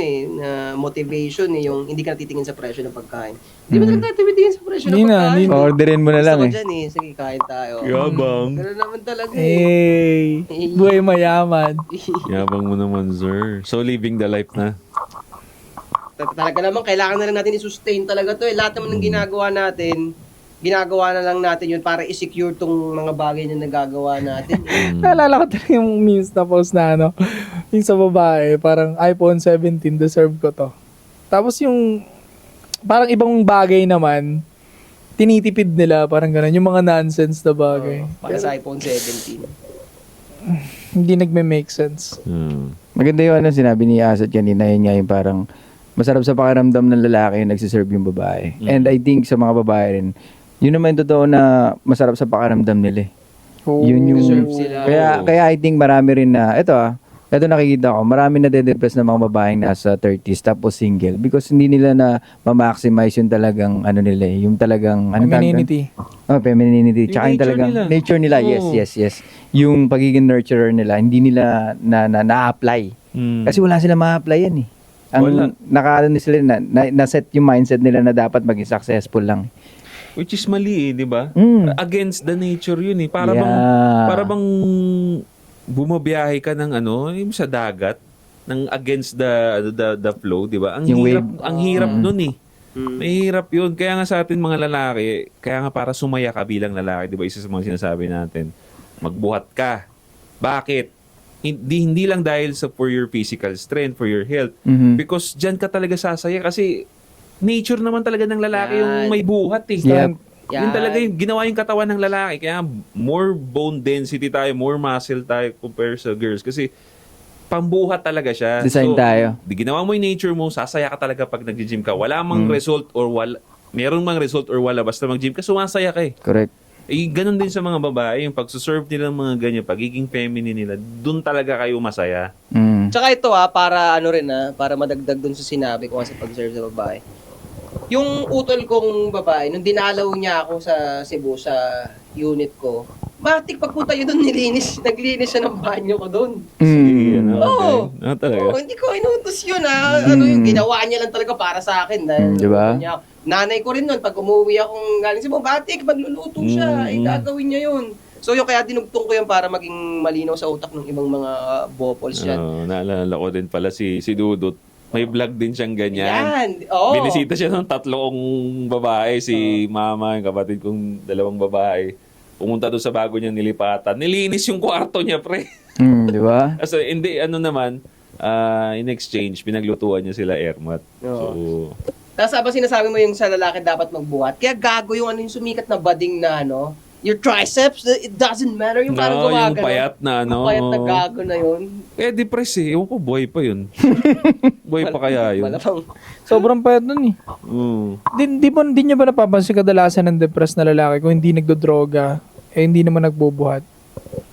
Speaker 2: motivation yung hindi ka natitingin sa presyo ng pagkain. Hindi mo talaga natitingin sa presyo ng
Speaker 4: Hindi na,
Speaker 2: pagkain.
Speaker 4: hindi na.
Speaker 3: Orderin mo na lang
Speaker 2: Gusto ko
Speaker 3: eh.
Speaker 2: dyan sige kain tayo.
Speaker 1: Yabang.
Speaker 2: Ganun naman talaga
Speaker 4: Hey, buhay mayaman.
Speaker 1: Yabang mo naman, sir. So, living the life na.
Speaker 2: Talaga naman, kailangan na lang natin i-sustain talaga to Lahat naman ng ginagawa natin, ginagawa na lang natin yun para i-secure tong mga bagay na nagagawa natin.
Speaker 4: Naalala ko talaga yung memes na post na yung sa babae, parang iPhone 17, deserve ko to. Tapos yung, parang ibang bagay naman, tinitipid nila, parang gano'n, yung mga nonsense na bagay.
Speaker 2: Para sa iPhone 17.
Speaker 4: Hindi nagme-make sense.
Speaker 3: Maganda yung sinabi ni Asad kanina, yun nga yung parang masarap sa pakiramdam ng lalaki yung nagsiserve yung babae. And I think sa mga babae rin, yun naman yung totoo na masarap sa pakiramdam nila eh. Yun yung,
Speaker 2: Deserve sila.
Speaker 3: kaya I think marami rin na, ito nakikita ko, marami na de-depress na mga babaeng nasa 30s tapos single because hindi nila na ma-maximize yung talagang nila eh, yung talagang
Speaker 4: Femininity.
Speaker 3: Femininity.
Speaker 1: Yung
Speaker 3: Tsaka yung
Speaker 1: nature
Speaker 3: talagang
Speaker 1: nila.
Speaker 3: nature nila.
Speaker 1: Oo.
Speaker 3: Yes. Yung pagiging nurturer nila, hindi nila na-apply. Kasi wala sila ma-apply yan eh.
Speaker 1: Wala.
Speaker 3: Nakaano sila na-set yung mindset nila na dapat maging successful lang.
Speaker 1: Which is mali di ba? Against the nature yun eh. Para bang bumabiyahe ka ng yung sa dagat ng against the flow, di ba?
Speaker 3: Yung
Speaker 1: Ang hirap nun eh. Mahirap yun. Kaya nga sa atin mga lalaki, kaya nga para sumaya ka bilang lalaki, di ba? Isa sa mga sinasabi natin, magbuhat ka. Bakit? Hindi lang dahil for your physical strength, for your health. Because dyan ka talaga sasaya kasi nature naman talaga ng lalaki yung may buhat eh.
Speaker 3: Yep.
Speaker 1: Yun talaga yung ginawa yung katawan ng lalaki. Kaya more bone density tayo, more muscle tayo compare sa girls. Kasi pambuhat talaga siya.
Speaker 3: Design tayo.
Speaker 1: Ginawa mo yung nature mo, sasaya ka talaga pag nag-gym ka. Wala mang result or meron mang result or wala, basta mag-gym ka, sumasaya ka eh.
Speaker 3: Correct.
Speaker 1: Ganun din sa mga babae, yung pagsuserve nila ng mga ganyan, pagiging feminine nila, dun talaga kayo masaya.
Speaker 2: Tsaka ito para para madagdag dun sa sinabi ko sa pag-serve sa babae. Yung utol kong babae, nung dinalaw niya ako sa Cebu, sa unit ko, matik pagpunta yun doon naglinis siya ng banyo ko doon. Oo.
Speaker 1: Talaga.
Speaker 2: Hindi ko inutos yun yung ginawa niya lang talaga para sa akin. Dahil,
Speaker 3: Diba?
Speaker 2: Nanay ko rin nun, pag umuwi akong galing Cebu, batik, magluluto siya, gagawin niya yun. So yung kaya dinugtong ko yan para maging malinaw sa utak ng ibang mga bopols yan.
Speaker 1: Naalala ko din pala si Dudut. May vlog din siyang ganyan.
Speaker 2: Yan, oo.
Speaker 1: Binisita siya ng tatlong babae, si mama, yung kapatid kong dalawang babae. Pumunta doon sa bago niyang nilipatan. Nilinis yung kwarto niya, pre.
Speaker 3: Di ba?
Speaker 1: So, hindi, in exchange, pinaglutuan niya sila Ermat. So,
Speaker 2: Tapos habang sinasabi mo yung sa lalaki dapat magbuhat, kaya gago yung yung sumikat na bading na your triceps, it doesn't matter. Yung parang
Speaker 1: yung
Speaker 2: gumagano.
Speaker 1: payat na
Speaker 2: Yung payat na gago na yun.
Speaker 1: depress eh. Ewan ko, boy pa yun. Boy pa kaya yun.
Speaker 2: Malamang.
Speaker 4: Sobrang payat nun eh. Di niya ba napapansin kadalasan ng depressed na lalaki kung hindi nagdodroga, hindi naman nagbubuhat?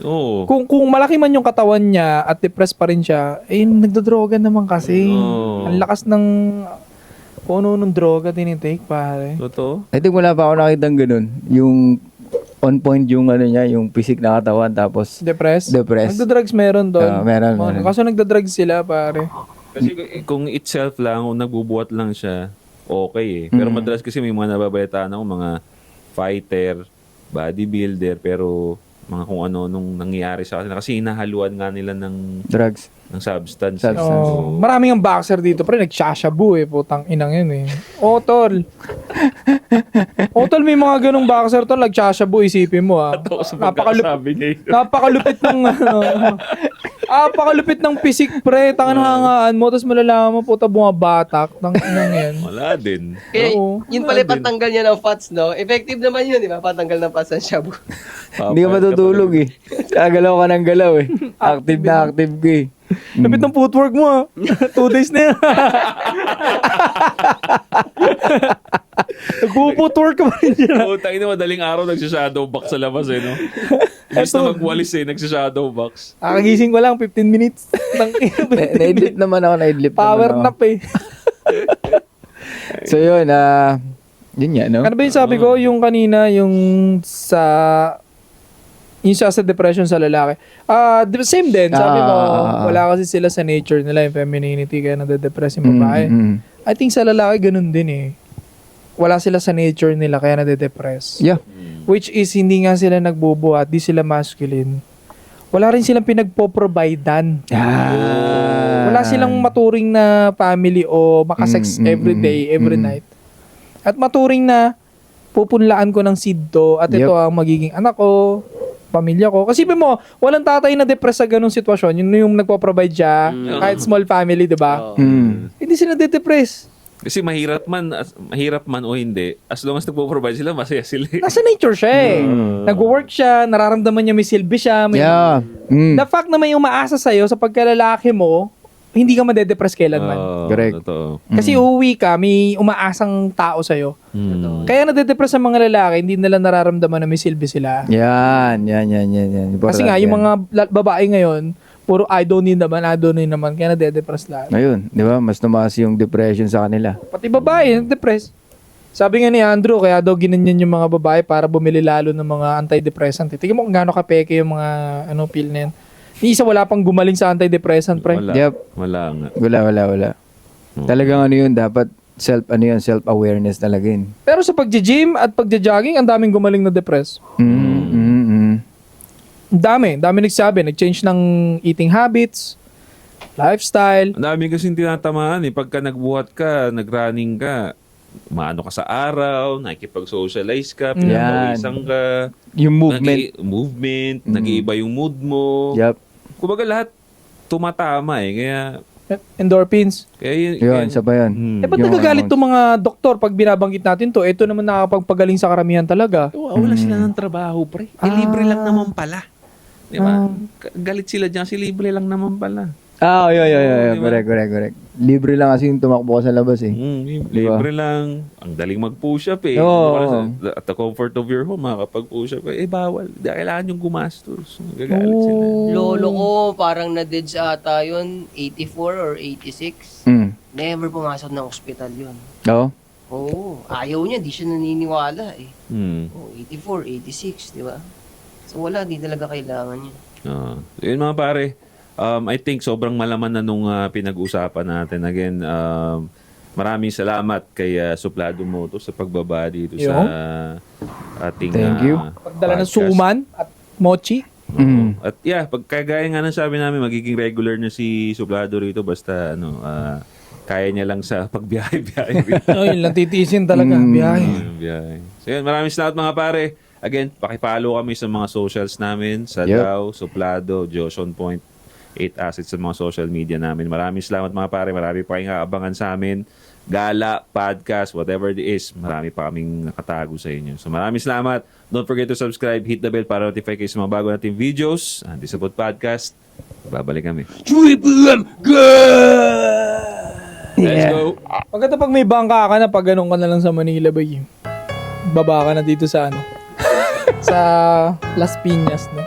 Speaker 1: Oo.
Speaker 4: Kung malaki man yung katawan niya at depressed pa rin siya, nagdodroga naman kasi. Ang lakas ng kung ano nung droga tinitake, pare.
Speaker 1: Totoo?
Speaker 3: I think wala pa ako nakitang ganun. Yung on point yung niya, yung physique na katawan tapos
Speaker 4: Depressed?
Speaker 3: Depressed.
Speaker 4: Nagdodrugs meron doon.
Speaker 3: Meron.
Speaker 4: Kaso nagdodrugs sila, pare.
Speaker 1: Kasi kung itself lang, kung nagbubuhat lang siya, okay eh. Pero madalas kasi may mga nababalitaan ako, mga fighter, bodybuilder, pero mga kung ano nung nangyayari sa kanila. Kasi hinahaluan nga nila ng
Speaker 3: drugs.
Speaker 1: substance.
Speaker 4: Oh, maraming ang boxer dito, pre, nagsashabu eh, putang inang yun eh. Tol. Tol, may mga ganung boxer tol, nagsashabu, isipin mo Napakalupit ng napakalupit ng pisik, pre, tangan hangaan mo, tapos malalaman mo, puta bumabatak, tang inang yan.
Speaker 1: Wala din.
Speaker 2: Kaya
Speaker 4: Oo.
Speaker 2: yun pala yung patanggal niya ng fats, no? Effective naman yun, di ba? Patanggal ng fats ng shabu.
Speaker 3: Hindi ka matutulog eh. Kagalaw ka ng galaw eh. Active na active ka eh.
Speaker 4: Lapit ng footwork mo 2 days na yan. Nagpo-footwork ka pa rin dyan.
Speaker 1: Tayo na madaling araw nagsha-shadow box sa labas eh, no? Imbis na magwalis eh, nagsha-shadow box.
Speaker 4: Kakagising ko lang, 15 minutes.
Speaker 3: Na-idlip naman ako, na-idlip
Speaker 4: Power
Speaker 3: naman ako.
Speaker 4: nap eh.
Speaker 3: So yun, yun nga, no?
Speaker 4: Ano ba yung sabi ko? Yung kanina, yung sa depression sa lalaki. Same din. Sabi mo, wala kasi sila sa nature nila, yung femininity, kaya nade-depress yung babae. I think sa lalaki, ganun din eh. Wala sila sa nature nila, kaya nade-depress.
Speaker 3: Yeah.
Speaker 4: Which is, hindi nga sila nagbubuhat, di sila masculine. Wala rin silang pinagpo-providean. Wala silang maturing na family o makasex every day, every night. At maturing na pupunlaan ko ng seed to at ito ang magiging anak ko, pamilya ko. Kasi mo, walang tatay na depressed sa ganung sitwasyon. Yun yung nagpo-provide siya, kahit small family, di ba? Hindi sila de-depress.
Speaker 1: Kasi mahirap man o hindi, as long as nagpo-provide sila, masaya sila.
Speaker 4: Nasa nature siya eh. Nag-work siya, nararamdaman niya may silbi siya. May...
Speaker 3: Yeah.
Speaker 4: The fact na may umaasa sa'yo sa pagkalalaki mo, hindi ka madedepress kailanman.
Speaker 3: Correct.
Speaker 1: Totoo.
Speaker 4: Kasi uuwi ka, may umaasang tao sa'yo. Kaya nadedepress ang mga lalaki, hindi nila nararamdaman na may silbi sila.
Speaker 3: Yan.
Speaker 4: Kasi nga, yung mga babae ngayon, puro I don't need naman, kaya nade-depress lahat.
Speaker 3: Ngayon, di ba? Mas tumaas yung depression sa kanila.
Speaker 4: Pati babae, nade-depress. Sabi nga ni Andrew, kaya daw ginanyan yung mga babae para bumili lalo ng mga antidepressant. Tingnan mo kung gaano kapeke yung mga pill na yan. Yung isa wala pang gumaling sa antidepressant, pre.
Speaker 1: Wala.
Speaker 3: Yep.
Speaker 1: Wala nga.
Speaker 3: Wala. Talagang yun, dapat self-awareness talaga yun.
Speaker 4: Pero sa pagji-gym at pagja-jogging, ang daming gumaling na depress. Ang dami nagsabi, nag-change ng eating habits, lifestyle.
Speaker 1: Ang dami kasing tinatamaan eh. Pagka nagbuhat ka, nag-running ka, maano ka sa araw, nakikipag-socialize ka, pinapawisan ka.
Speaker 3: Yung movement.
Speaker 1: Nag-iiba yung mood mo.
Speaker 3: Yup.
Speaker 1: Kumbaga lahat tumatama eh.
Speaker 4: Endorphins.
Speaker 1: Kaya
Speaker 3: Yun, isa pa yun.
Speaker 4: Ba't
Speaker 3: Yung
Speaker 4: nagagalit
Speaker 3: hormones.
Speaker 4: tong mga doktor pag binabanggit natin to? Ito naman nakakapagpagaling sa karamihan talaga.
Speaker 1: wala sila ng trabaho, pre. Libre lang naman pala. Di ba? Galit sila dyan kasi libre lang naman pala.
Speaker 3: Yun.
Speaker 1: Diba?
Speaker 3: Correct. Libre lang kasi yung tumakbo ka sa labas eh.
Speaker 1: Libre lang. Ang daling mag-push up eh.
Speaker 3: Oo.
Speaker 1: At the comfort of your home, makakapag-push up. Bawal. Kailangan yung gumastos. Gagalit sila.
Speaker 2: Lolo ko, parang na-dead ata yun, 84 or 86. Never pumasok ng ospital yun.
Speaker 3: Oo.
Speaker 2: Oo, ayaw niya, di siya naniniwala eh.
Speaker 1: Hmm.
Speaker 2: 84, 86, di ba? So wala, di talaga kailangan niya.
Speaker 1: Yun mga pare. I think sobrang malaman na nung pinag-usapan natin. Again, maraming salamat kay Suplado Moto sa pagbaba dito sa ating
Speaker 3: Thank you.
Speaker 4: Pagdala ng
Speaker 1: podcast.
Speaker 4: suman at mochi.
Speaker 1: At pagkagaya nga ng sabi namin, magiging regular na si Suplado rito basta kaya niya lang sa pagbiyahe-biyahe.
Speaker 4: Yun lang titiisin talaga. Biyahe.
Speaker 1: Biyahe. So yun, maraming salamat mga pare. Again, pakipollow kami sa mga socials namin, sa Daw, Suplado, Josh on Point, 8 Assets sa mga social media namin. Maraming salamat mga pare. Marami pa kayong aabangan sa amin. Gala, podcast, whatever it is, marami pa kaming nakatago sa inyo. So maraming salamat. Don't forget to subscribe, hit the bell para notify kayo sa mga bago nating videos. This is About Podcast. Babalik kami. Let's go!
Speaker 4: Pagkata pag may bangka ka na, pag ganun ka na lang sa Manila, bay. Baba ka na dito sa sa Las Piñas, no?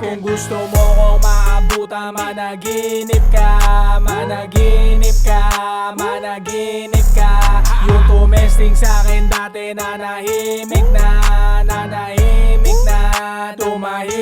Speaker 4: Kung gusto mo kong maabutan, managinip ka. Yung tumesting sa'kin dati, nanahimik na, tumahimik.